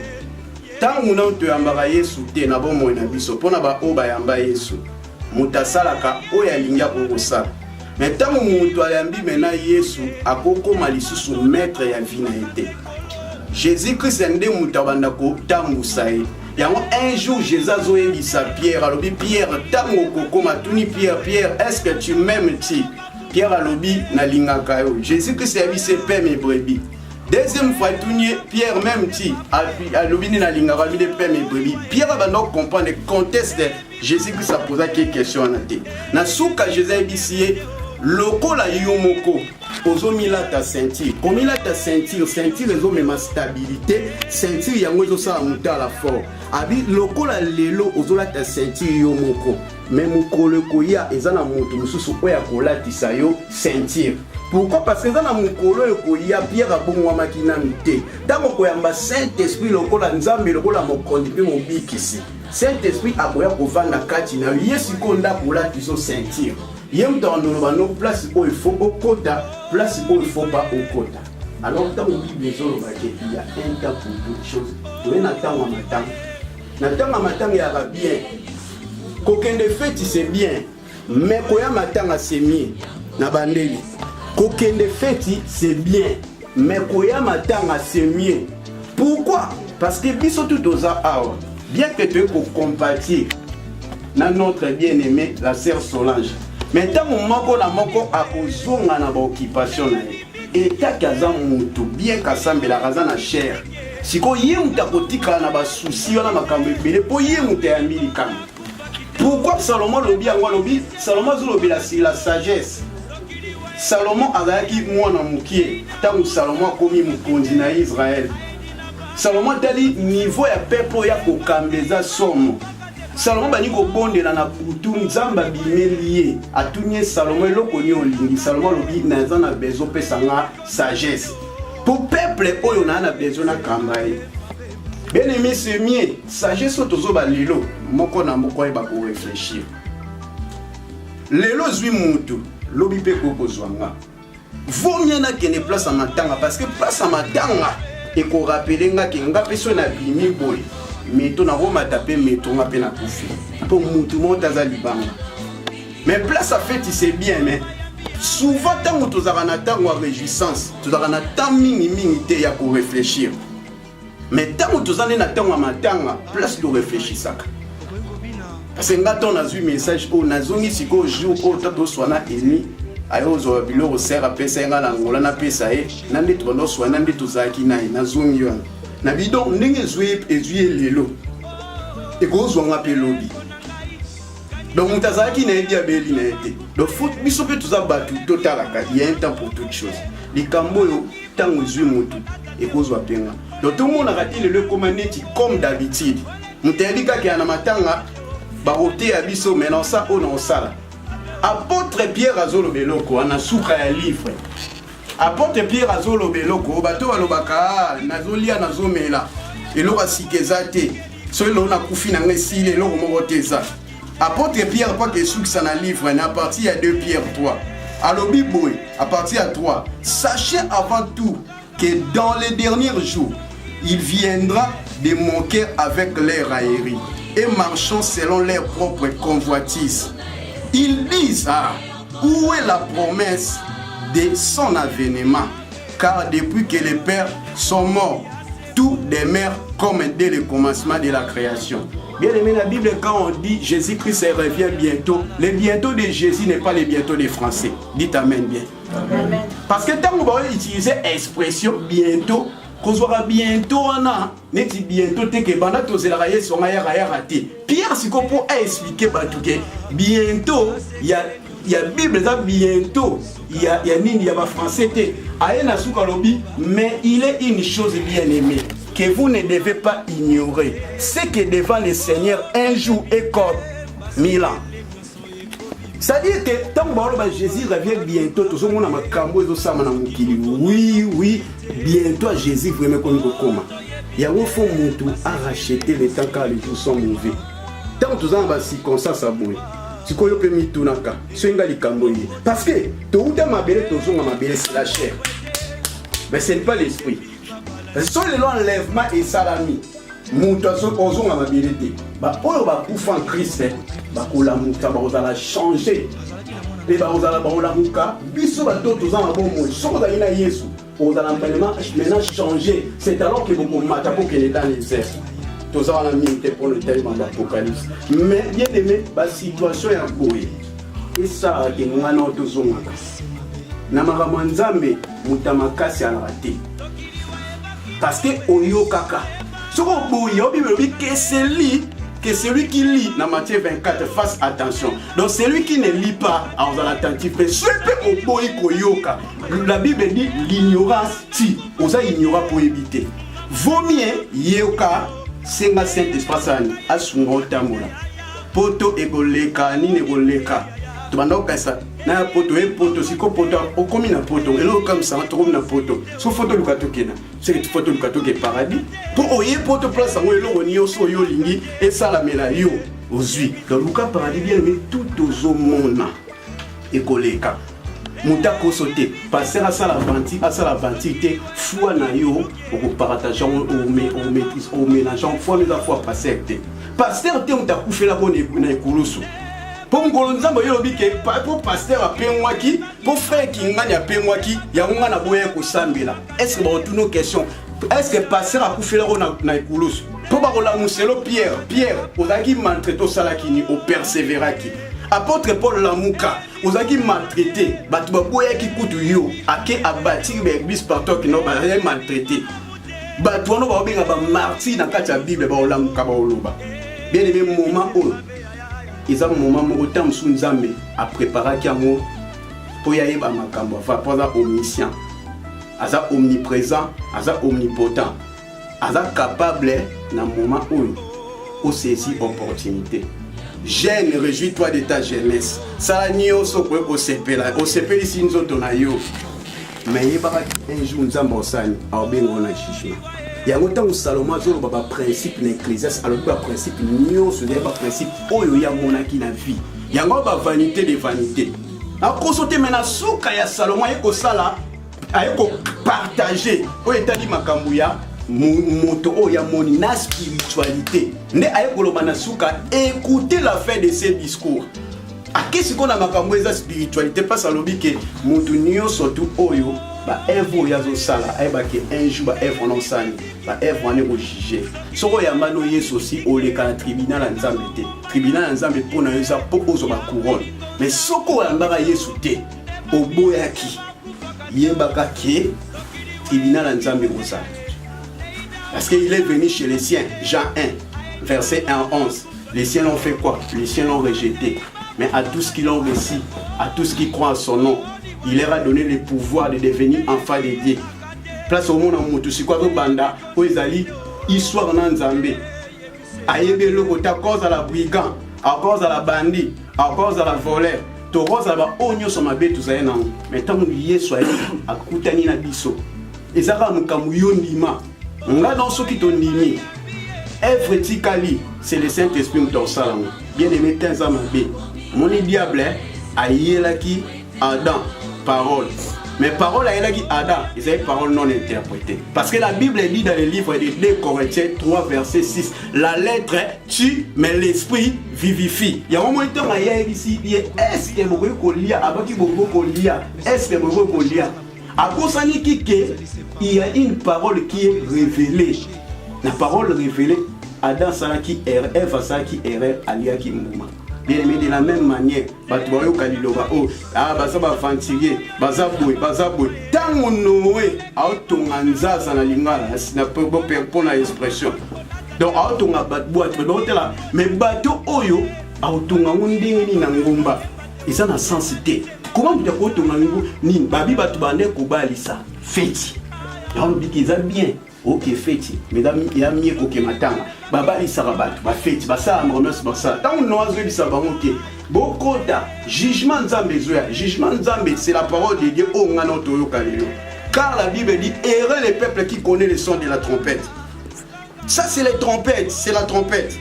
Tant que nous avons ambaye souté, nous avons eu biso, pour nous avons ambaye sou. Mutasalaka oya linga kokosala. Mais tant que nous avons maintenant Yesu akoko malisusu maître ya vie na été. Jésus-Christ ende mutabanda ko tambusaye. Yango un jour Jésus azoyebisa Pierre alobi Pierre tango koko matuni Pierre est-ce que tu m'aimes ti? Pierre alobi na lingaka yo. Jésus-Christ yebise pe mes brebis. Deuxième fois Pierre même ti alobi na lingaka bi de pe mes brebis. Pierre va donc comprendre le contexte de Jésus-Christ a posé quelques questions na te. Na suka Jésus yebisi lokola yomoko ozomila ta ceinture. Komila ta ceinture ezomema stabilité, ceinture yango ezosala mutala fort. Abi lokola lelo ozola ta ceinture yomoko. Mais mukolo koya ezana mutu mususu oya kolatisa yo ceinture. Pourquoi? Parce que ezana mukolo koya Pierre abongwa makina mite. Tango koyamba Saint-Esprit lokola nzambe lokola mokondi pe mobikisi. Saint-Esprit aboya kovanda kati na Yesu konda kolatisa ceinture. Il y a une place où il faut au quota, place où il ne faut pas au quota. Alors, quand on dit les autres, il y a un temps pour toutes choses. Il y a un temps à matin. Natang à matin, il y a bien. Qu'aucun de fait, c'est bien. Mais quand il y a matin, c'est mieux. Nabandeli. Qu'aucun de fait, c'est bien. Mais quand il y a matin, c'est mieux. Pourquoi? Parce que biso tout aux hours. Bien que tu aies compatir notre bien-aimée, la sœur Solange. Mais tant que moko na moko akozonga na occupation na ye eta kaza mutu bien kasambela kaza na cher siko ye mutakotika na ba souci wana makambo ebele po ye mutayambili kama. Pourquoi Salomon lobi yango lobi Salomon zolobi la sagesse. Salomon azalaki mwana mukie tangu Salomon akomi mukonzi na Israël. Salomon tali niveau ya peuple ya kokambeza somo. Salomon bani ko bondela na kutu nzamba bimelie atunye Salomon eloko ni olingi. Salomon lobi naza na besoin pesa nga sagesse pour peuple oyo na besoin na kambaye. Bien aimé c'est mieux sagesse tozo ba lelo moko na moko ba ko réfléchir. Lelo zwi mutu lobi pe ko kozwanga. Vaut mieux na kene place à matanga parce que place à matanga et ko rappeler nga ke nga peso na bimi boy. Meto na Roma tapé meto nga pe na kufi pour mutu montaza libanga. Mais place à fête c'est bien mais souvent tant que tozaka na tango à réjouissance tozaka na temps mingi te ya ko réfléchir. Mais tant que tozane na tango matanga place de réfléchir ça. Parce que ngato na zui message o na zongi siko jour o tato swana ennemi ayo zo biloko sera pesa nga na ngola na pesa e na ndi tondo swana ndi tozaki na zongi yo. Na bidon ndenge zwe ezuye lelo ekozwa nga pe lobi donc mutazaki na edi abeli na ete donc faut biso pe tuza batu totalaka il y a un temps pour toutes choses likambo yo tango zwe mutu ekozwa penga donc tout le monde a raté le commandeti comme d'habitude mutayalika ki ana matanga ba roté ya biso maintenant ça on en sala apôtre Pierre azolo beloko ana suka ya livre. Apôtre Pierre azolo beloko bato balobaka nazolia nazomela eloko sikezate so elo na kufi na ngesile eloko moko teza. Apôtre Pierre pas que sukisa na livre na partie à 2 Pierre 3 alobi boy à partir à 3 sachez avant tout que dans les derniers jours il viendra de moquer avec leurs railleries et marchant selon leurs propres convoitises. Ils disent, où est la promesse de son avènement? Car depuis que les pères sont morts, tout demeure comme dès le commencement de la création. Bien aimé, la Bible, quand on dit Jésus-Christ revient bientôt, le bientôt de Jésus n'est pas le bientôt des Français. Dites Amen bien. Amen. Parce que tant qu'on va utiliser l'expression bientôt, qu'on soit bientôt, on a bientôt, que banda tozela yeso ngaya raté. Pierre, c'est pour expliquer bientôt, il y a Bible, bientôt, il y a nini, il y a français, mais il est une chose bien aimée que vous ne devez pas ignorer. C'est que devant le Seigneur, un jour est comme 1000 ans. C'est-à-dire que tant que Jésus revient bientôt, tout le monde a oui, bientôt Jésus vraiment comme comment. Il y a un fond à racheter les temps car les jours sont mauvais. Tant que tout le monde a circonstance à bouer. Si vous avez mis tout naka, c'est parce que tout le monde c'est la chair. Mais ce n'est pas l'esprit. Parce que si l'enlèvement est salami, mutation ozon a mabilité. Bah pour le en Christ, bah pour la mutation, bah on a changé. Et bah on a la muka, biso bah tout tous en bon mot. Si on a une Yesu, on a maintenant changé. C'est alors que vous m'attendez pour qu'il est dans les airs. Tous en a mis pour le thème de l'Apocalypse. Mais bien aimé, la situation est encore. Et ça, il y a un autre zone. Namaramanzame, mutamakasi à la raté. Parce que Oyo Kaka. Ce qu'on dit, que celui qui lit dans Matthieu 24 fasse attention. Donc celui qui ne lit pas, on va l'attentif. La Bible dit l'ignorance, si, on va ignorer pour éviter. Vaut mieux, Yoka, c'est un Saint-Esprit, à son tamoula. Poto egoleka, ni negoleka. Tu vas donc ça. Na poto e poto siko poto o komi na poto elo comme ça to na poto so photo lukato kena c'est photo lukato ke paradis pour oye poto place ngo elo oni oso yo lingi et ça la mela yo ozui donc luka paradis bien mais tout ozo mona ekoleka mutako sauter passer à ça la ventité foi na yo au partager au maîtrise au mélangeant foi nous a foi passer pasteur te mutakufa la bonne na ekulusu. Pour pour pasteur a payé pour frère qui gagne a payé il y a un aboyer pour Sambila. Est-ce que vous avez une question? Est-ce que pasteur a coupé la ronde na Ikoulos? Pour la Mousselo Pierre, vous avez maltraité au Salakini, au persévéraki. Apôtre Paul Lamouka, vous avez maltraité, Batouaboya qui coûte yo, à qui a bâti l'église partout qui n'a pas maltraité. Batouano va bien avoir martyr dans la Bible, Lamouka Baoloba. Bien aimé moment où. Ils ont un moment où ils ont préparé pour y aller à Makambo, pour être omniscient, omniprésent, omnipotent, capable dans le moment où ils saisissent l'opportunité. Jeune, réjouis-toi de ta jeunesse. Ça n'y a pas au CP là. Au CP ici nous autres on a eu. Mais il y a un jour nous avons enseigné à bien on a chichima. Il y a longtemps où Salomon a dit que le principe de l'Ecclésiaste, alors que le principe de le principe où il y a monarchie dans la vie. Il y a une vanité de vanité. Alors, quand on maintenant souka ya Salomon et que ça là, partager. Où est dit Makambuya, moto o ya monina spiritualité. Ne ayeko lobana souka écouter la fin de ces discours. À qu'est-ce qu'on a Makambuya spiritualité parce que l'obi que moto nyo surtout oyo. Bah œuvre yazo sala eba ke un jour ba œuvre non sani ba œuvre on est au juger soko ya mano yeso aussi au le tribunal nzambe te tribunal nzambe pona yosa pokozo ba couronne mais soko ya mbaka yesu te oboyaki yebaka ke tribunal nzambe osa parce qu'il est venu chez les siens. Jean 1 verset 1 à 11 les siens l'ont fait quoi? Les siens l'ont rejeté, mais à tous qui l'ont reçu, à tous qui croient en son nom, il leur a donné le pouvoir de devenir enfants de Dieu. Place au monde en moto, c'est quoi le banda? Où ils allaient, histoire dans Nzambé. Aïe, le côté à cause de la brigand, à cause de la bandit, à cause de la voleur. To cause de la onyo sur ma bête, tout ça, non. Mais tant que nous soit à Koutani na biso. Et ça va nous camouiller ndima. On va dans ceux qui t'ont nimi. Œuvre tikali, c'est le Saint-Esprit qui t'en salam. Bien aimé, t'es un mabé. Mon diable, aïe là qui, Adam. Parole. Mais parole à Adam, ils avaient parole non interprétée. Parce que la Bible dit dans le livre de 2 Corinthiens 3, verset 6, la lettre tue, mais l'esprit vivifie. Il y a un moment ici, est-ce que vous pouvez lire, avant que vous pouvez lire, est-ce que vous pouvez lire? À cause il y a une parole qui est révélée. La parole révélée, Adam Saraki erreur, Eva Saraki erreur, Alia qui mouma. Bien aimé, de la même manière, Batuayo Kaliloba, oh, ah, Bazaba Fantier, Bazaboué, Bazaboué, tant on noé, Autonganza, Sanalingala, n'a pas pour la expression. Donc, Autonga Batboîte, mais Bato Oyo, Autongamundi Nangumba, ils ont la sensité. Comment vous dites Autongango, ni Babi Batubane Kubalisa, fêti. On dit qu'ils ont bien. Ok, fêti, mesdames, il y a mieux que matanga. Baba il sarabat, ba fêti, ba ça amronos ba ça. Tant on oise il sabangoke. Bokota, jugement nzambe zoya, jugement nzambe, c'est la parole de Dieu au ngano toyo kalelo. Car la Bible dit heureux les peuples qui connaissent le son de la trompette. Ça c'est les trompettes, c'est la trompette.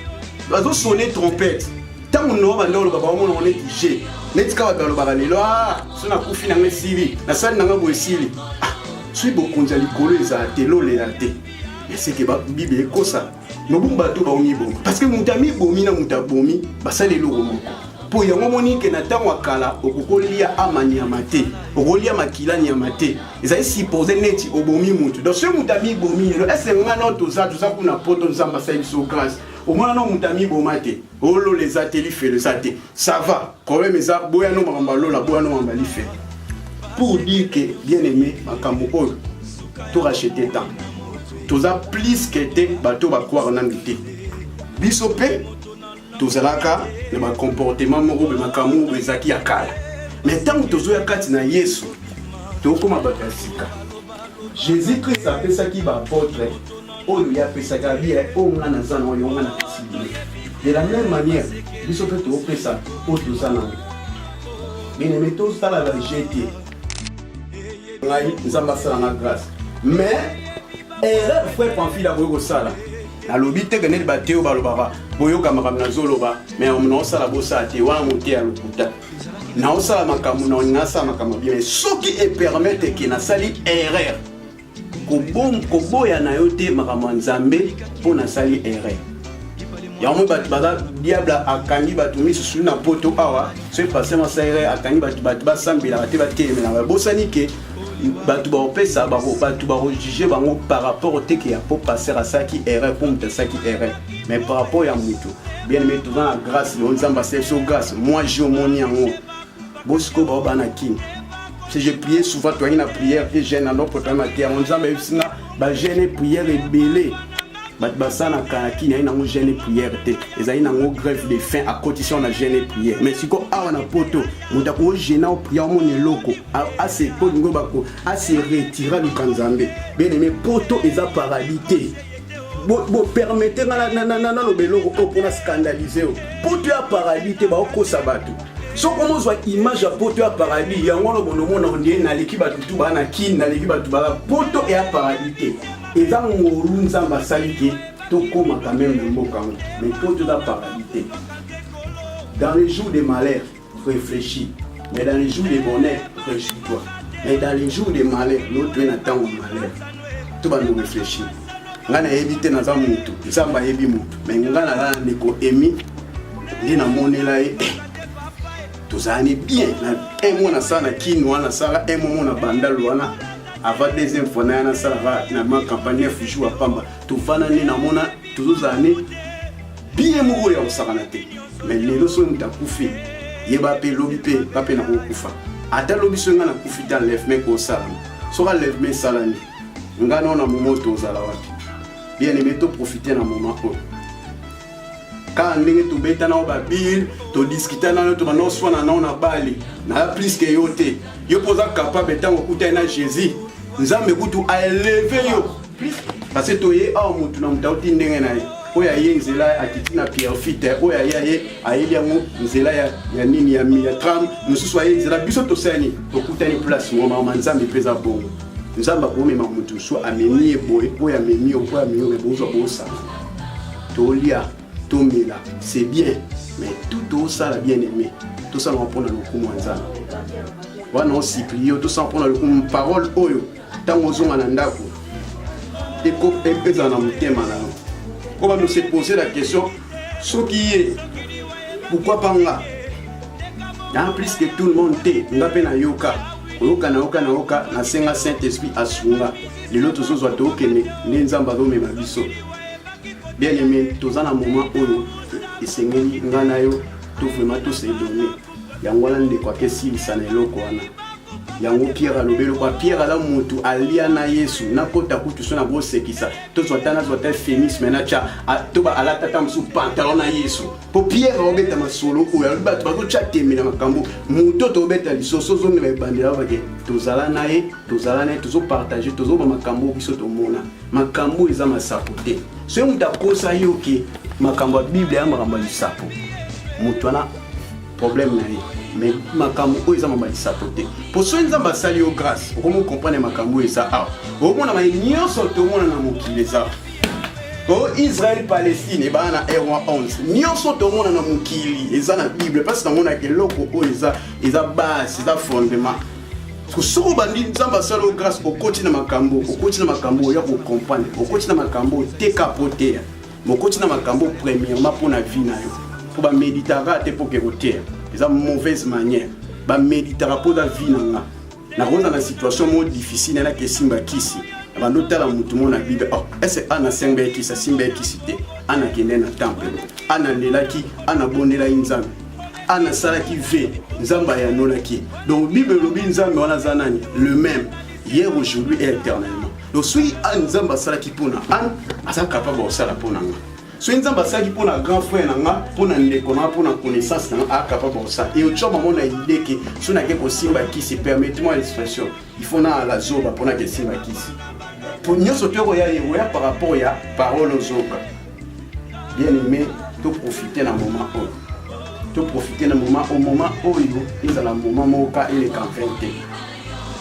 Bazo sonner trompette. Tant on oise ndolo baba on est tigé. Netika ba balo ba lelo ah, sona kufi na ngesili, na sali na ngabo esili. Suis beaucoup de likolo les atelo les athées. Et c'est que la Bible est comme ça. Nous sommes bateaux parce que mon ami bomi na muta bomi, basa les logo moko. Pour y avoir monique na tango kala, okolia amani amate, okolia makila ni amate. Ils avaient supposé neti obomi mutu. Donc ce mutami bomi, est-ce que ngana tout ça pour na poto nzamba sa iso grâce. Au moins non mutami bomate. Olo les athées fait le athées. Ça va. Quand même ça boya no mambalo la boya no mambali fait. Pour dire que, bien aimé, Makambo, tout racheter temps. Tout ça plus que t'es, bateau va croire en amitié. Bisopé, tout ça là, le comportement, le Makambo, le Zaki Akala. Mais tant que tu as quatre na Yesu, tu as comme un bagasika. Jésus-Christ a fait ça qui va apôtre. Oh, il a fait ça qui va bien. Oh, on a un zan, on a un possibilité. De la même manière, Bisopé, tu as fait ça. Oh, tout ça là. Mais les méthodes, ça là, jeté. Mais erreur frère Pamphile a beau sala na lobite que ne bateo balobara boyo kamara na zoloba mais on no sala bossa te wa monter à lokuta na osala makamu na ngasa makamu bien ce qui permettre que na sali erreur ko boya na yote makamu nzambe pour na sali erreur ya mo batbala diable akangi batumi susu na poto awa c'est passé ma sere akangi batba sambila bateba teme na bosani ke batu ba opesa ba batu ba juger bango par rapport au teke ya pour passer à ça qui erreur pour me ça qui erreur mais par rapport ya mutu bien mais tout dans la grâce de nzamba c'est sur grâce moi je moni yango bosko ba bana king si je priais souvent toi une prière et jeune en notre temps matin nzamba sina ba jeune prière belé bat basana kanaki na ina jeune prière te ezali na grève de faim à condition na jeune prière mais siko awa na poto muta ko jeune au prière mon eloko a se po ngo bako a se retira du kanzambe bien aimé poto eza paralité bo permettez na lo beloko ko pour scandaliser poto ya paralité ba ko sabatu so comme on voit image à poto ya paradis yango no bono mona ondie na leki batu tu bana kin na leki batu bala poto ya paralité et dans mon nzamba saliki tout comme quand même le mot quand mais poto ya paralité dans les jours de malheur réfléchis mais dans les jours de bonheur réjouis-toi mais dans les jours de malheur l'autre n'attend au malheur tout va nous réfléchir ngana éviter na za mutu nzamba yebi mutu mais ngana la ndeko emi ndina monela tous années bien un mois na sana kinwa na sala un moment na bandalo wana avant deuxième fois na sala na ma campagne fuju apamba tout fana ni na mona tous années bien moko ya osakana te mais lelo so ntakufi yeba pe lobi pe pape na kokufa ata lobi so ngana kufi ta lève mais ko sala so ka lève mais sala ni ngana na moment to zala wapi bien aimé to profiter na moment ko quand ndenge to beta na babil to discuter na to bano swana na bali na plus que yote yo posa capable tango kuta na Jésus nzambe kutu a élever yo parce que to ye a mutu na mutauti ndenge na ye oya ye nzela akitina pierre fite oya ye ayeli yango nzela ya nini ya tram mususu aye nzela biso to sani to kuta ni place mo mama nzambe peza bongo nzamba ko mema mutu so ameni boy oya memi oya memi bozo bosa to lia Tomela, c'est bien, mais tout ça la bien aimé. Tout ça on prend dans le coup moins. wana osiplie tout ça mpona lokumu parole oyo ntango ozonga na ndako ezala na motema na yo po bando se poser la question soki ye pourquoi pas nga en plus que tout le monde te nga mpe nayoka oyoka nasenga Saint-Esprit asunga lelo tozozwa tookende nde nzambe azomema biso bien aimé toza na moment oyo esengeli nga na yo to vraiment tosedone yango wana ndeko akesilisa na eloko wana yango Pierre alobelo kwa Pierre ala mutu alia na Yesu nakota kutu so na bosekisa tozwa tana zwa ta féminisme na cha toba ala tata msu pantalon na Yesu po Pierre obeta masolo oyo alibatu bako cha temina makambo muto to obeta lisoso zo ne bandela bake tozala naye tozo partager tozo ba makambo biso to mona makambo eza masapote so muta kosa yoke makambo ya Bible ya makambo ya sapo mutu ana problème na ye mais makambo oyo eza mamba lisapote po so nzambe asali yo grâce okomo comprendre makambo eza awa okomona mai nyonso tomona na mokili eza o Israël Palestine ebana na R 11 nyonso tomona na mokili eza na Bible parce que namona ke loko oyo eza base eza fondement kusoko bandi nzambe asali yo grâce okoti na makambo ya ko comprendre okoti na makambo te capoter mokoti na makambo premièrement pour na vie na yo pour ba méditera te pour que roter c'est une mauvaise manière ba méditera pour la vie nanga na roza na situation mo difficile na ke simba kisi bando tala mutu mo na Bible oh est ana semba kisi simba kisi te ana kende na temple ana lelaki ana bonela nzambe ana salaki ve nzamba ya nolaki donc Bible lobi nzambe wana zanani le même hier aujourd'hui et éternellement donc si nzamba salaki pona an asa capable de sala pona nga so nzamba salaki pona grand frère nanga pona ndeko na pona connaissance nanga a capable de ça et au choma mona idée que so na ke ko simba kisi permettez-moi l'expression il faut na la zoba pona ke simba kisi pour nyoso toko ya par rapport ya parole zoba bien aimé to profiter na moment au moment oyo ezala moment moka ele kanfente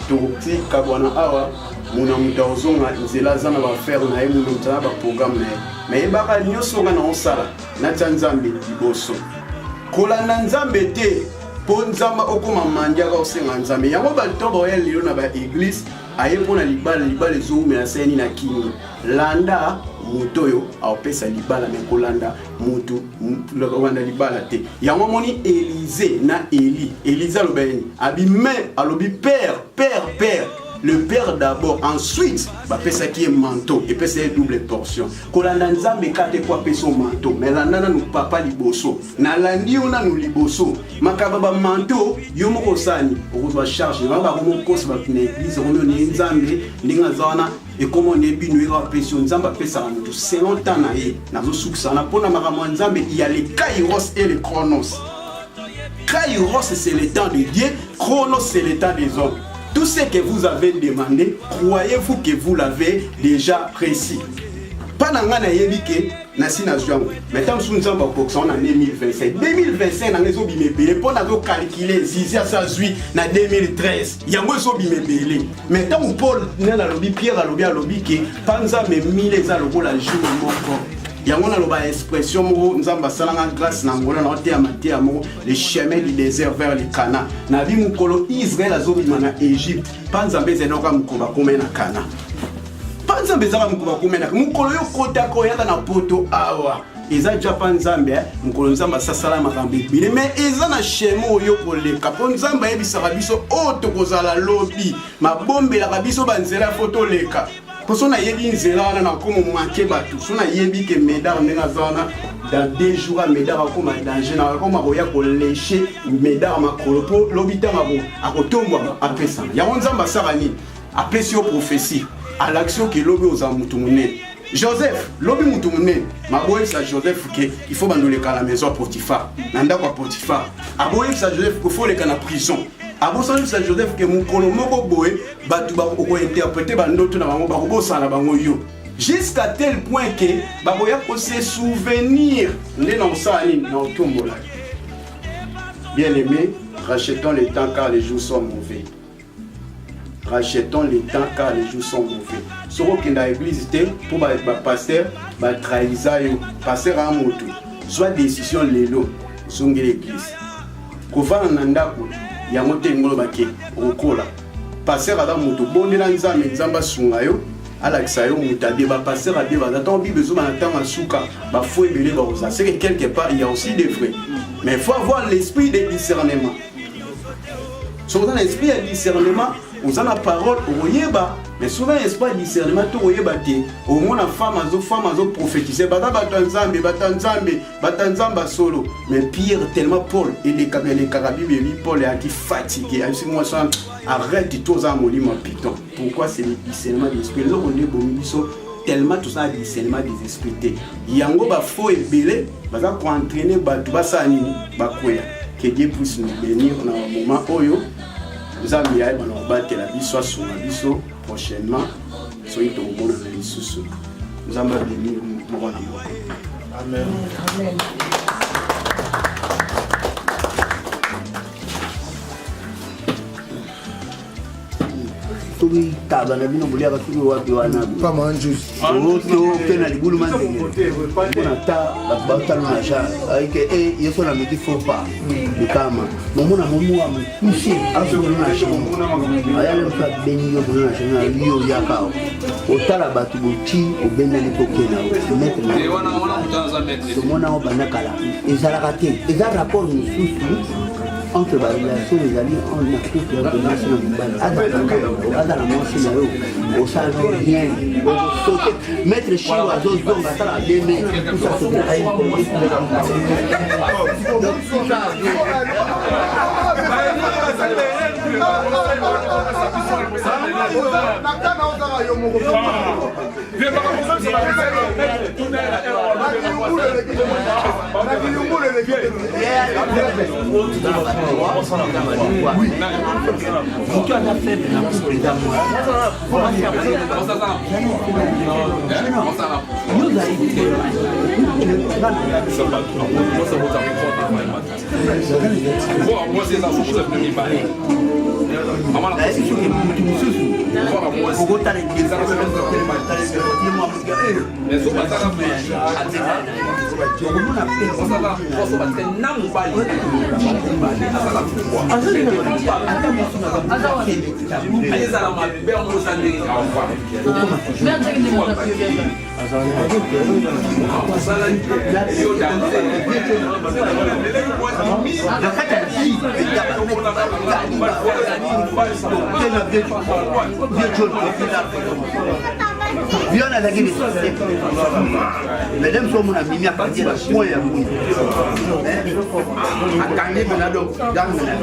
to ti kabwana awa mona muta ozonga nzela zana ba faire na yemu muta ba programme na mais baka nyoso nga na osala na tsanzambe liboso kolanda nzambe te po nzamba okoma mandiaka osenga nzambe yango batoba ya lilo na ba église aye pona libala zoumi na seni na kingi landa mutoyo aopesa libala me kolanda mutu wanda libala te yango moni Élysée na Élise alobeni abime alobi père le père d'abord ensuite ba pesa qui est manteau et pesa double portion kolanda nzambe kate kwa pesa manteau mais landa na nous papa liboso na landi ona nous liboso makaba ba manteau yo moko sani okozwa charge na ba komo kosa ba na église on ni nzambe ndinga zana et comment on est binu ira pesa nzamba pesa mutu selon temps na ye nazo sukisa na pona makama nzambe il y a les kairos et les chronos. Kairos c'est le temps de Dieu, chronos c'est le temps des hommes. Tout ce que vous avez demandé, croyez-vous que vous l'avez déjà précis. Pendant que vous avez maintenant, nous sommes en 2025. 2025, nous avons calculé si ça s'est en 2013. Il y a un maintenant, Paul, Pierre, que Panza me mis les alogos la jour yango na loba expression mo nzamba salanga grâce na ngona na te amate amo le chemin du désert vers le Cana na bi mukolo Israël azobima na Égypte panza mbeze noka mukoba komena Cana panza mbeze ka mukoba komena mukolo yo kota ko yaka na poto awa eza Japan Zambie mukolo nzamba sasala makambe bile mais eza na chemin oyo koleka po nzamba yebisaka biso o tokozala lobi mabombela biso banzela photo leka Posona yebi nzela wana na komo manke batu sona yebi ke médard ndenga zana dans 2 jours médard akoma danger na koma koya ko lécher médard makolo po lobita mabo akotombwa apesa ya nzamba sarani apesi yo prophétie à l'action que lobi oza mutu munene Joseph lobi mutu munene maboye sa Joseph ke il faut bandoleka la maison à Potiphar nanda kwa Potiphar aboye sa Joseph ko faut le kana prison abosani sa Joseph ke mukolo moko boye batu ba ko interpréter bandoto na bango ba ko bosana bango yo jusqu'à tel point que ba boya ko se souvenir ne non sali na otombola. Bien aimé, rachetons le temps car les jours sont mauvais. Rachetons le temps car les jours sont mauvais. Soko kenda église te pour ba pasteur ba trahisa yo pasteur a moto soit décision lelo songe l'église ko va na ndako yango te ngolo bake okola passer aza moto bondela nzambe nzambe asunga yo alakisa yo moto adeba passer adeba ntango bible ezoba na ntango asuka bafo ebele bakoza c'est que quelque part il y a aussi des vrais mais il faut avoir l'esprit de discernement soki oza na esprit ya discernement oza na parole okoyeba mais souvent esprit de discernement tokoyeba te omona femme azoprophétise bata bato ya nzambe solo mais Pierre tellement Paul elekaka bible ebi Paul ayaki fatigué ayebisi moi so arrête toza molimo piton pourquoi c'est le discernement de l'esprit eloko nde ebomi biso tellement toza na discernement des esprits te yango bafo ebele baza koentraîne bato basala nini bakwea que Dieu puisse nous bénir dans un moment oyo nzambe yayeba na kobatela biso asunga biso prochainement soki tokomona na lisusu nzambe abénir moko na moko amen. Amen. soki taba na bino boliaka soki wapi wana oto pe na libulu manzenge mpona ta bato baotalo na ja ayike ye so na meki faut pas likama momona momuwa mokuse asokolo na chambre ayale moto abeni yo kolo na chambre na yo oyaka otala bato boti obendani kokena maître tomona o banda kala ezalaka te eza rapport mosusu entre la relation des alliés en Afrique et en nation à la moitié au salon bien au mettre chez oiseaux donc à la démé tout ça c'est oui. Si tu as la faible dans couple d'amour, nous Viona azaki mesdames so mona mimi akangi na point ya mwi akangi pena do gang na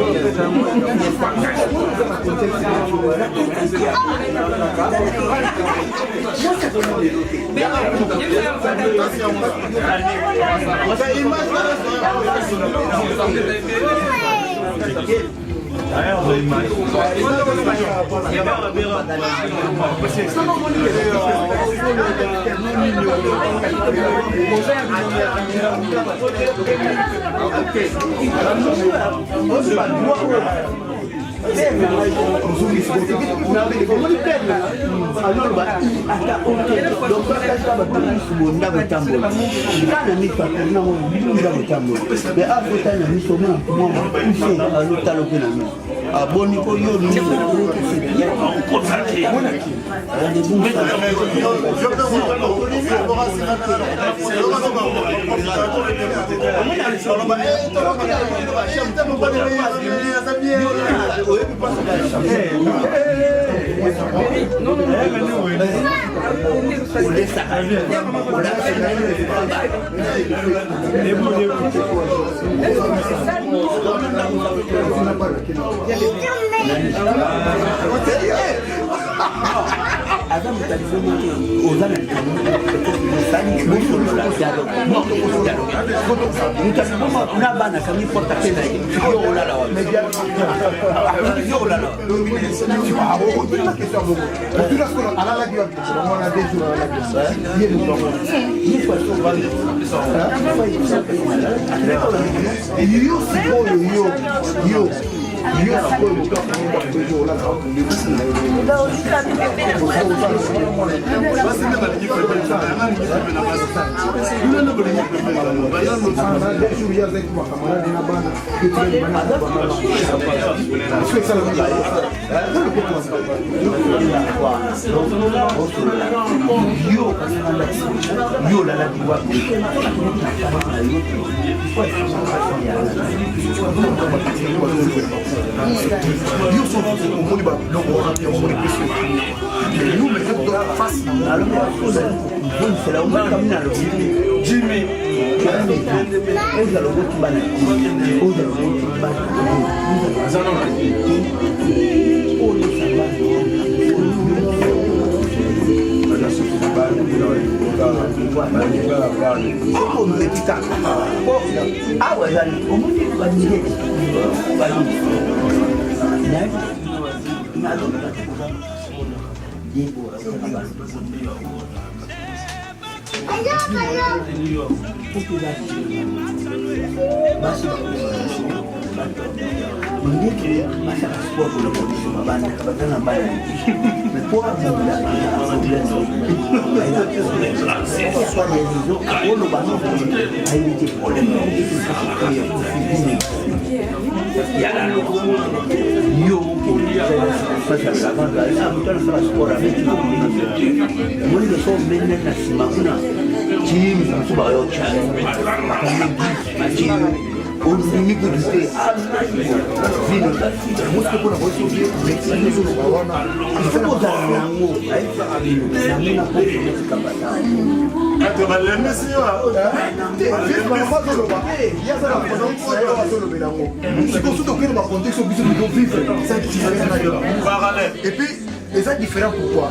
Et puis, et ça différent pourquoi?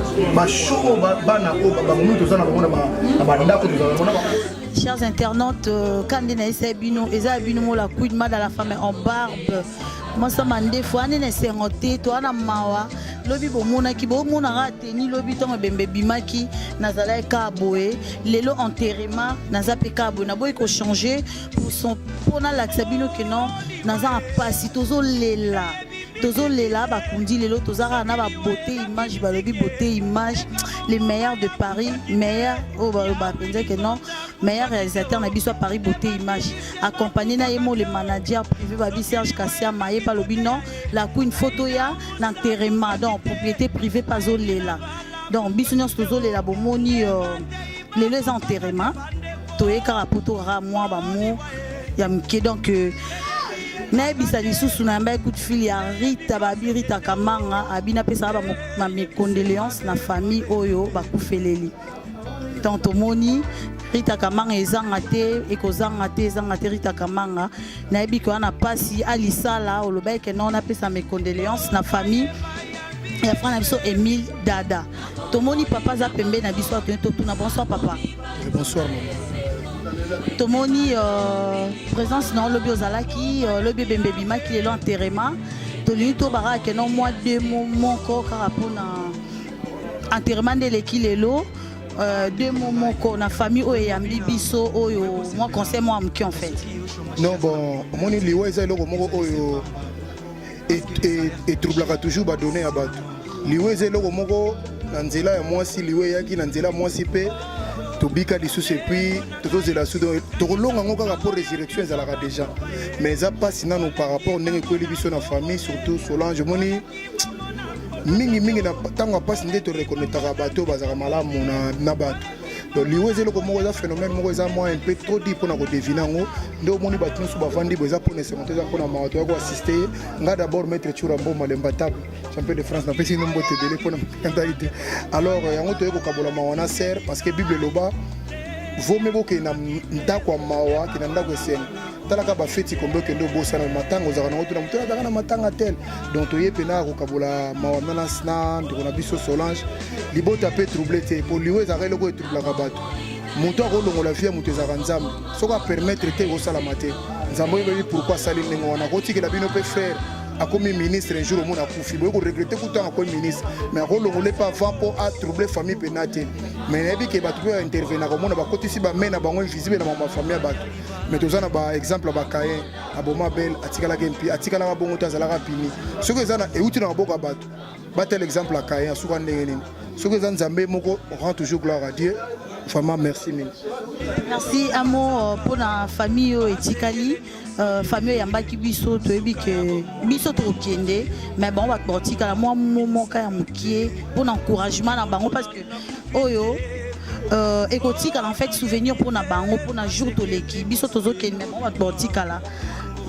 Chers internautes, quand on a bino, eza bino la couille de la femme en barbe. Moi ça m'a des fois on est sengoté, toi na mawa, lobi bo mona ki bo mona raté ni lobi ton bembe bimaki nazala ka boé, lelo enterrement nazape ka bo na boy ko changer pour son pour na laxabino que non naza pas si tozo lela. Tozo lela bakundi lelo tozara na ba beauté image balobi beauté image les meilleurs de Paris, meilleurs oh ba penza que non meilleur réalisateur na biso Paris beauté image accompagné na yemo le manager privé babi Serge Kassia maye pa lobi non la coup une photo ya l'enterrement donc propriété privée pas zo lela donc biso nyos tozo lela bomoni les enterrements toye karapoto ra moi ba mo ya mke donc naebisa lisusu na mba coup de fil ya Rita babi Rita Kamanga abina pesa ba mes condoléances na famille oyo bakufeleli tanto moni Rita Kamanga ezanga te ekozanga te ezanga te Rita Kamanga nayebi ko na pasi alisala oloba ke non na pesa mes condoléances na famille ya frère na biso Emile Dada tomoni papa za pembe na biso to tuna bonsoir papa. Bonsoir maman. Tomoni présence dans le biozalaki le bébé bima qui est l'enterrement tolini to bara que non moi 2 moments ko karapona enterrement de l'équilelo 2 moments ko na famille o yambi biso oyo moi conseil moi amki en fait non bon moni liwa eza eloko moko oyo et troublaka toujours ba donner à bato liwa eza eloko moko na nzela ya mwasi liwa yaki na nzela mwasi pe tobika lisusu epuis tozozela su tokolonga ngo kaka pour résurrection ezalaka déjà mais eza mpasi nano par rapport ndenge ekweli biso na famille surtout Solange moni mingi na ntango ya mpasi nde toreconnectaka bato bazalaka malamu na bato donc liwa eza eloko moko eza phénomène moko eza mwa un peu trop di mpona kodevine yango nde omoni bato nyonso bavandi bo eza mpona esengo te eza mpona marato ya koassiste ye nga d'abord maître Tchoura Mboma lembatable champion de France napesi no mbote ebele mpona mikandai te alors yango toye kokabola mawa na ser parce que bible eloba vome boke na ndako ya mawa ke na ndako esengo talaka bafeti kombe okende obosana matanga ozalaka nango tuna moto azalaka na matanga tel donc toye mpena kokabola mawa na ndeko na biso Solange libota mpe trouble te po liwa ezalaka eloko etroublaka bato moto akolongola vie ya moto ezalaka nzambe soki apermettre te ekosalama te nzambe oyebi pourkui asali ndenge wana kotikela bino mpe frère akomi ministre un jour omona akufi boye koregrete kutanga akomi ministre mais akolongole mpe avant mpo atrouble famille pena te mais nayebi ke bato mpe baintervenaka omona bakotisi bame na bango invisible na bamafamille ya bato mais toza na baexemple ya bakayen aboma bel atikalaka bongo te azalaka pini soki eza na euti na maboko ya bato batel exemple ya kayen asuka ndenge nini soki eza nzambe moko rend toujours gloire à Dieu. Vraiment, merci mille. Merci amo pour la famille etikali famille yambaki biso toyebi que biso tokende mais bon va portika moi moment ka mukie pour l'encouragement na bango parce que oyo ekotika en fait souvenir pour na bango pour na jour toleki biso tozokende mais bon va portika là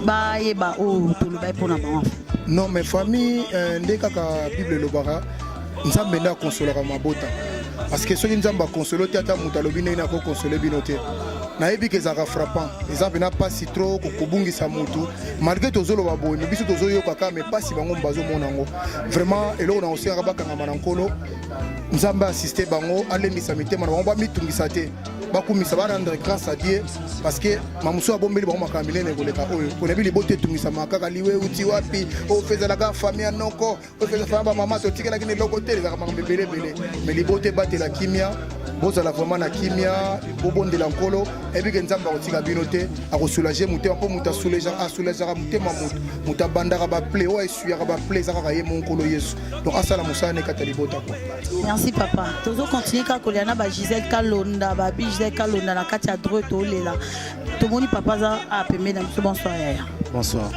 ba yeba o toloba pour na bango. Non mais famille ndeka Bible lobara nzambe na consolera mabota. Parce que ceux qui nous ont consolé, ils ont consolé. Nayebi ke zaka frappant exemple na pas si trop ko kubungisa mutu malgré tozolo baboni biso tozoyo kaka mais pas si bango mbazo monango vraiment eloko na osika bakanga manankolo nzamba assister bango alendisa mitema na bango ba mitungisa te bakumisa ba rendre grâce à Dieu parce que mamuso abombeli bango makamilene koleka oyo konebi libote tungisa makaka liwe uti wapi o feza la ga famille noko o feza famba mama to tikela kine loko tele za makambe bele mais libote batela kimia bozala vraiment na kimia bobondela nkolo ebi ke nzamba kotika bino te akosoulager mutema mpo muta soulager mutema muta bandaka ba play o esuyaka ba play zaka ye mon nkolo Yesu donc asala musane katali bota quoi. Merci papa tozo continuer ka koliana ba Gisèle Kalonda ba Gisèle Kalonda na kati ya droite olela tomoni papa za a pembe na bonsoir yaya. Bonsoir.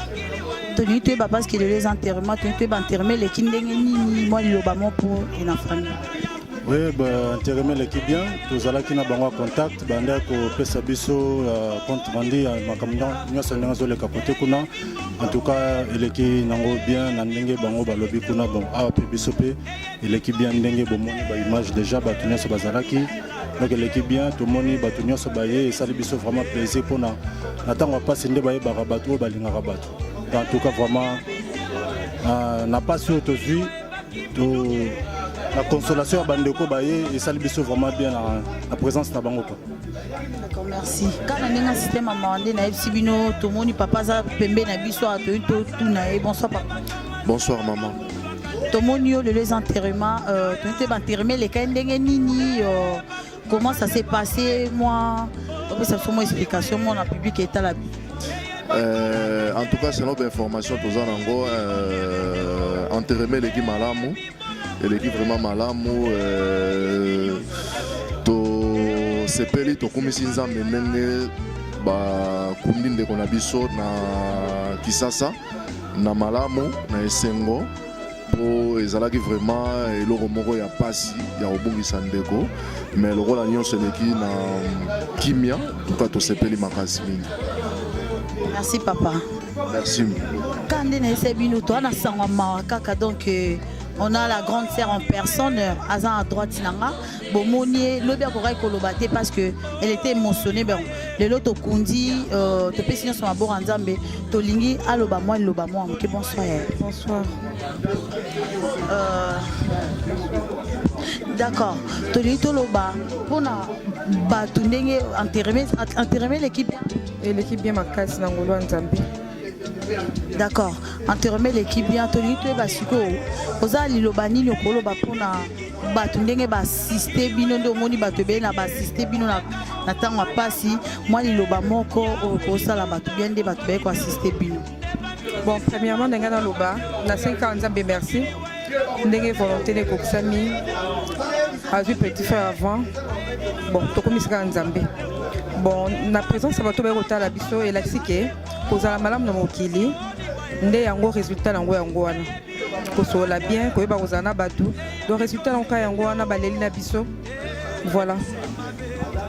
Toni tu papa parce que les enterrements tu enterrement les kindenge nini moi lobamo pour une famille. Oui, enterrement l'équipe bien, tous allons qui n'a pas en contact, bandé ko pesa biso compte rendu makamdo nyoso nyoso le capote kuna. En tout cas, l'équipe nango bien, nandenge bango balobi kuna bon a pe biso pe, l'équipe bien ndenge bomoni ba image déjà ba tunyo so bazalaki. Donc l'équipe bien, tout le monde ba tunyo so baye et ça biso vraiment plaisir pour na tango pas sinde baye ba rabatu ba linga rabatu. En tout cas vraiment n'a pas sur aujourd'hui tout la consolation à Bandeko Baye et ça biso vraiment bien la présence de Bango. D'accord, merci. Quand on a un système à demander na Sibino, tout le monde papa ça pembe na biso à tout na bonsoir papa. Bonsoir maman. Tout le monde yo les enterrements tu enterrement les kindenge nini comment ça s'est passé moi ça c'est mon explication moi na public est à la en tout cas c'est notre information tous en ango enterrement l'équipe malamu et l'équipe vraiment malamu to sepeli to kumisi nzambe ndenge ba kundi ndeko na biso na kisasa na malamu na esengo po ezalaki vraiment eloko moko ya pasi ya kobungisa ndeko mais lokola nyonso eleki na kimia tuka tosepeli makasi mingi. Merci papa. Merci. Quand on est sebino toi na sangwa mawakaka donc on a la grande sœur en personne, Azan à droite Sinanga, Bomonier, l'obé à Kolobate parce que elle était émotionnée. Ben, le loto kundi, te peux signer son abord en Zambé, Tolingi, Alobamo, Lobamo. Ok, bonsoir. Bonsoir. D'accord. Tolingi Toloba, pour na batundenge enterrer l'équipe. Et l'équipe bien ma casse n'angolo en Zambie. D'accord. Enterrer l'équipe bien, Tony, tu es basiko. Oza lilobani lokolo bapona batundenge ba assister bino ndo moni batebe na ba assister bino na tango pasi moi liloba moko ko sala batu bien de batube ko assister bino. Bon, premièrement ndenge na loba na 5 ans Nzambe merci. Ndenge volonté de koksami a vu petit frère avant. Bon, to komisika Nzambe. Bon, na présence ya bato ba la biso et la sike kozala malamu na mokili nde yango résultat nango yango wana kosola bien koyeba kozala na bato donc résultat nango yango wana baleli na biso voilà.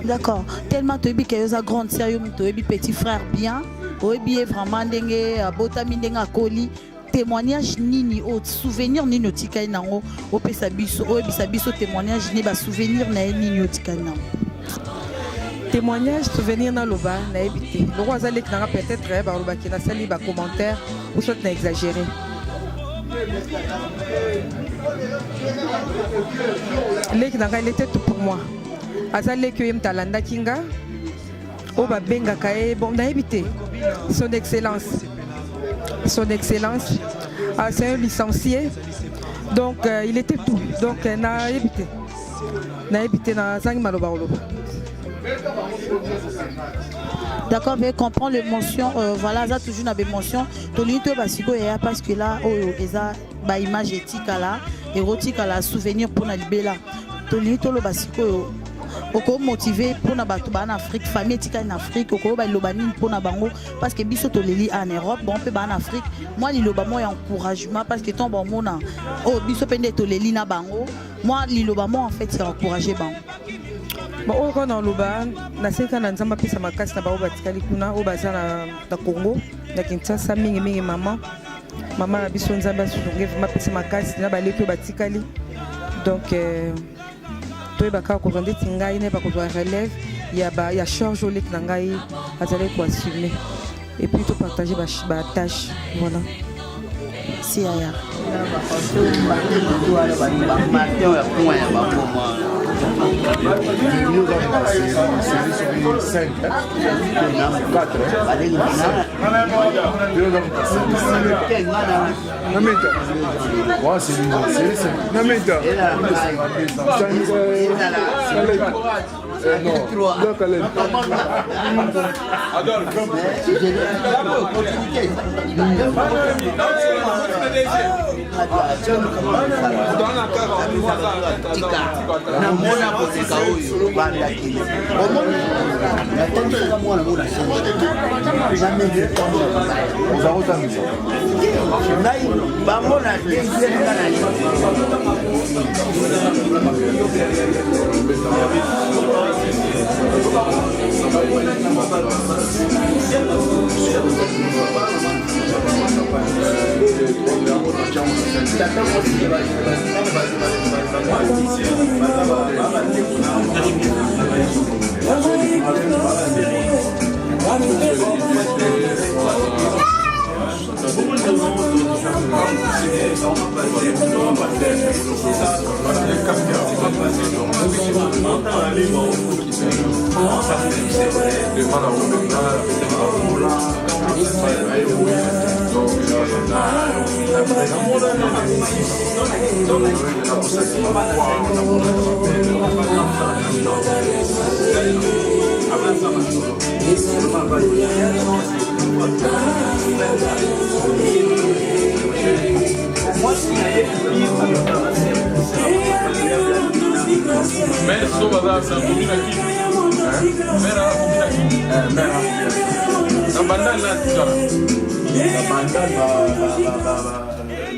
D'accord, tellement toyebi ke yoza grande sérieux toyebi petit frère bien oyebi vraiment ndenge botami ndenge akoli témoignage nini o souvenir nini otikali nango opesa biso oyebisa biso témoignage ni ba souvenir na nini otikali nango. Témoignage, souvenir dans le bas, n'a évité. Le roi Zalek n'a peut-être qui n'a sali bas commentaire ou soit n'a exagéré. Lek n'a il était tout pour moi. Azalek yem talanda kinga. Oba benga kae bon n'a évité. Son excellence. Son excellence. c'est un licencié. Donc il était tout. Donc n'a évité. N'a évité na zangi maloba oloba. D'accord, mais comprend l'émotion. Voilà, ça toujours une émotion. Tolito basiko ya parce que là, eza ba image éthique là, érotique là, souvenir pour na libela. Tolito lo basiko oko motivé pour na bato ba en Afrique, famille éthique en Afrique, oko ba lobani pour na bango parce que biso toleli en Europe, bon pe ba en Afrique. Moi liloba moi encouragement parce que ton bon mona biso pende toleli na bango. Moi liloba moi en fait c'est encourager bango. Bon, on a loba, na seka na nzamba pesa makasi na ba obatikali kuna obaza na Congo, na Kinshasa mingi maman na biso nzamba sunge vraiment pesa makasi na ba leki obatikali. Donc toi baka ko vendre tingai ne ba ko relève, il y a charge au lek na ngai azale ko assumer et puis to partager ba tâche, voilà. Si aya. Nous avons passé une série 5, 4,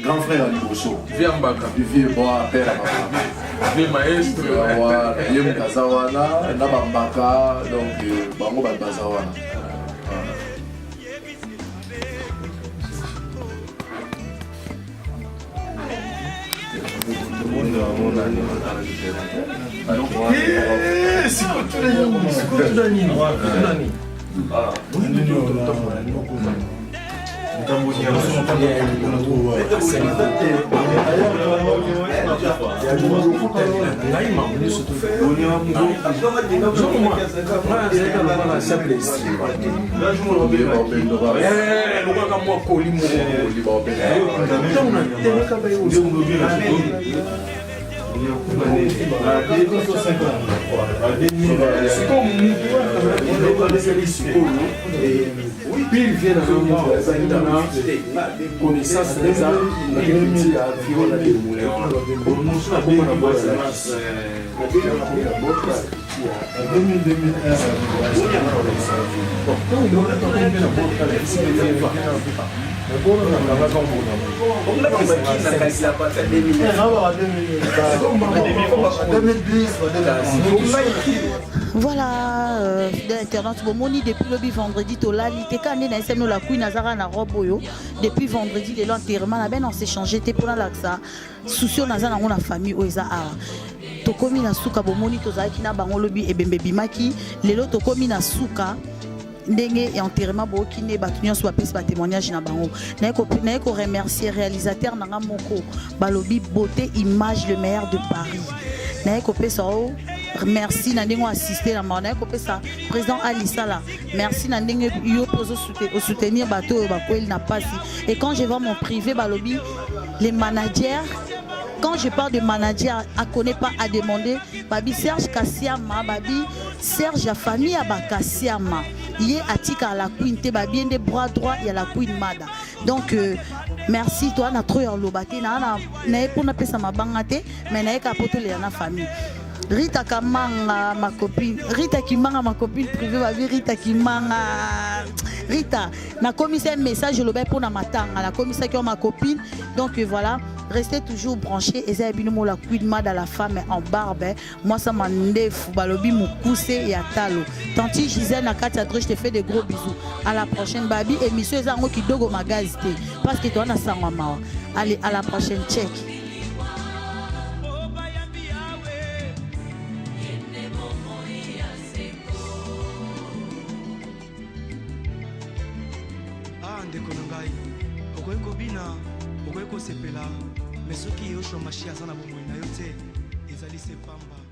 Grand frère Aliboso. Vieux bois, père à papa. Vieux maestro. Vieux Mutazawana, Nabambaka, donc Bango Bazawana. Puis il vient dans connaissance des arts, il a Voilà, l'internet, depuis le vendredi, depuis vendredi, les l'enterrement, on s'est changé, pour l'axa, soucieux, dans la famille, tokomi na suka bomoni tozaki na bango lobi ebembe bimaki lelo tokomi na suka ndenge et enterrement boki ne batunyo so apesi ba témoignage na bango na ko remercier réalisateur nanga moko balobi beauté image le meilleur de Paris na ko pesa o merci na ndenge assister na maona ko pesa président Alissa là merci na ndenge yo pozo soutenir bateau ba kweli na pasi. Et quand je vais mon privé balobi les managers, quand je parle de manager, à connaît pas à demander, babi Serge Kassiama, babi Serge la famille à Kassiama. Il est atika à la queen, te babi des bras droits, il y a la queen Mada. Donc merci toi na trop en lobate na pour na pesa mabangate, mais na kapoto le na famille. Rita Kamanga, ma copine. Rita Kimanga, ma copine privée, Rita Kimanga. Rita, na commissaire message, je le vais pour na matin. La commissaire qui est ma copine. Donc voilà, restez toujours branchés. Et ça, bien la cuidma dans la femme en barbe. Moi, ça m'a ndef, balobi moukousse et atalo. Tanti Gisèle, na Katia, je te fais des gros bisous. À la prochaine, babi. Et monsieur Zango qui dogo magazité. Parce que toi, on a ça, maman. Allez, à la prochaine, check. ndeko na ngai okoki kobina okoki kosepela mais soki yo shomashi aza na bomoi na yo te ezali se pamba.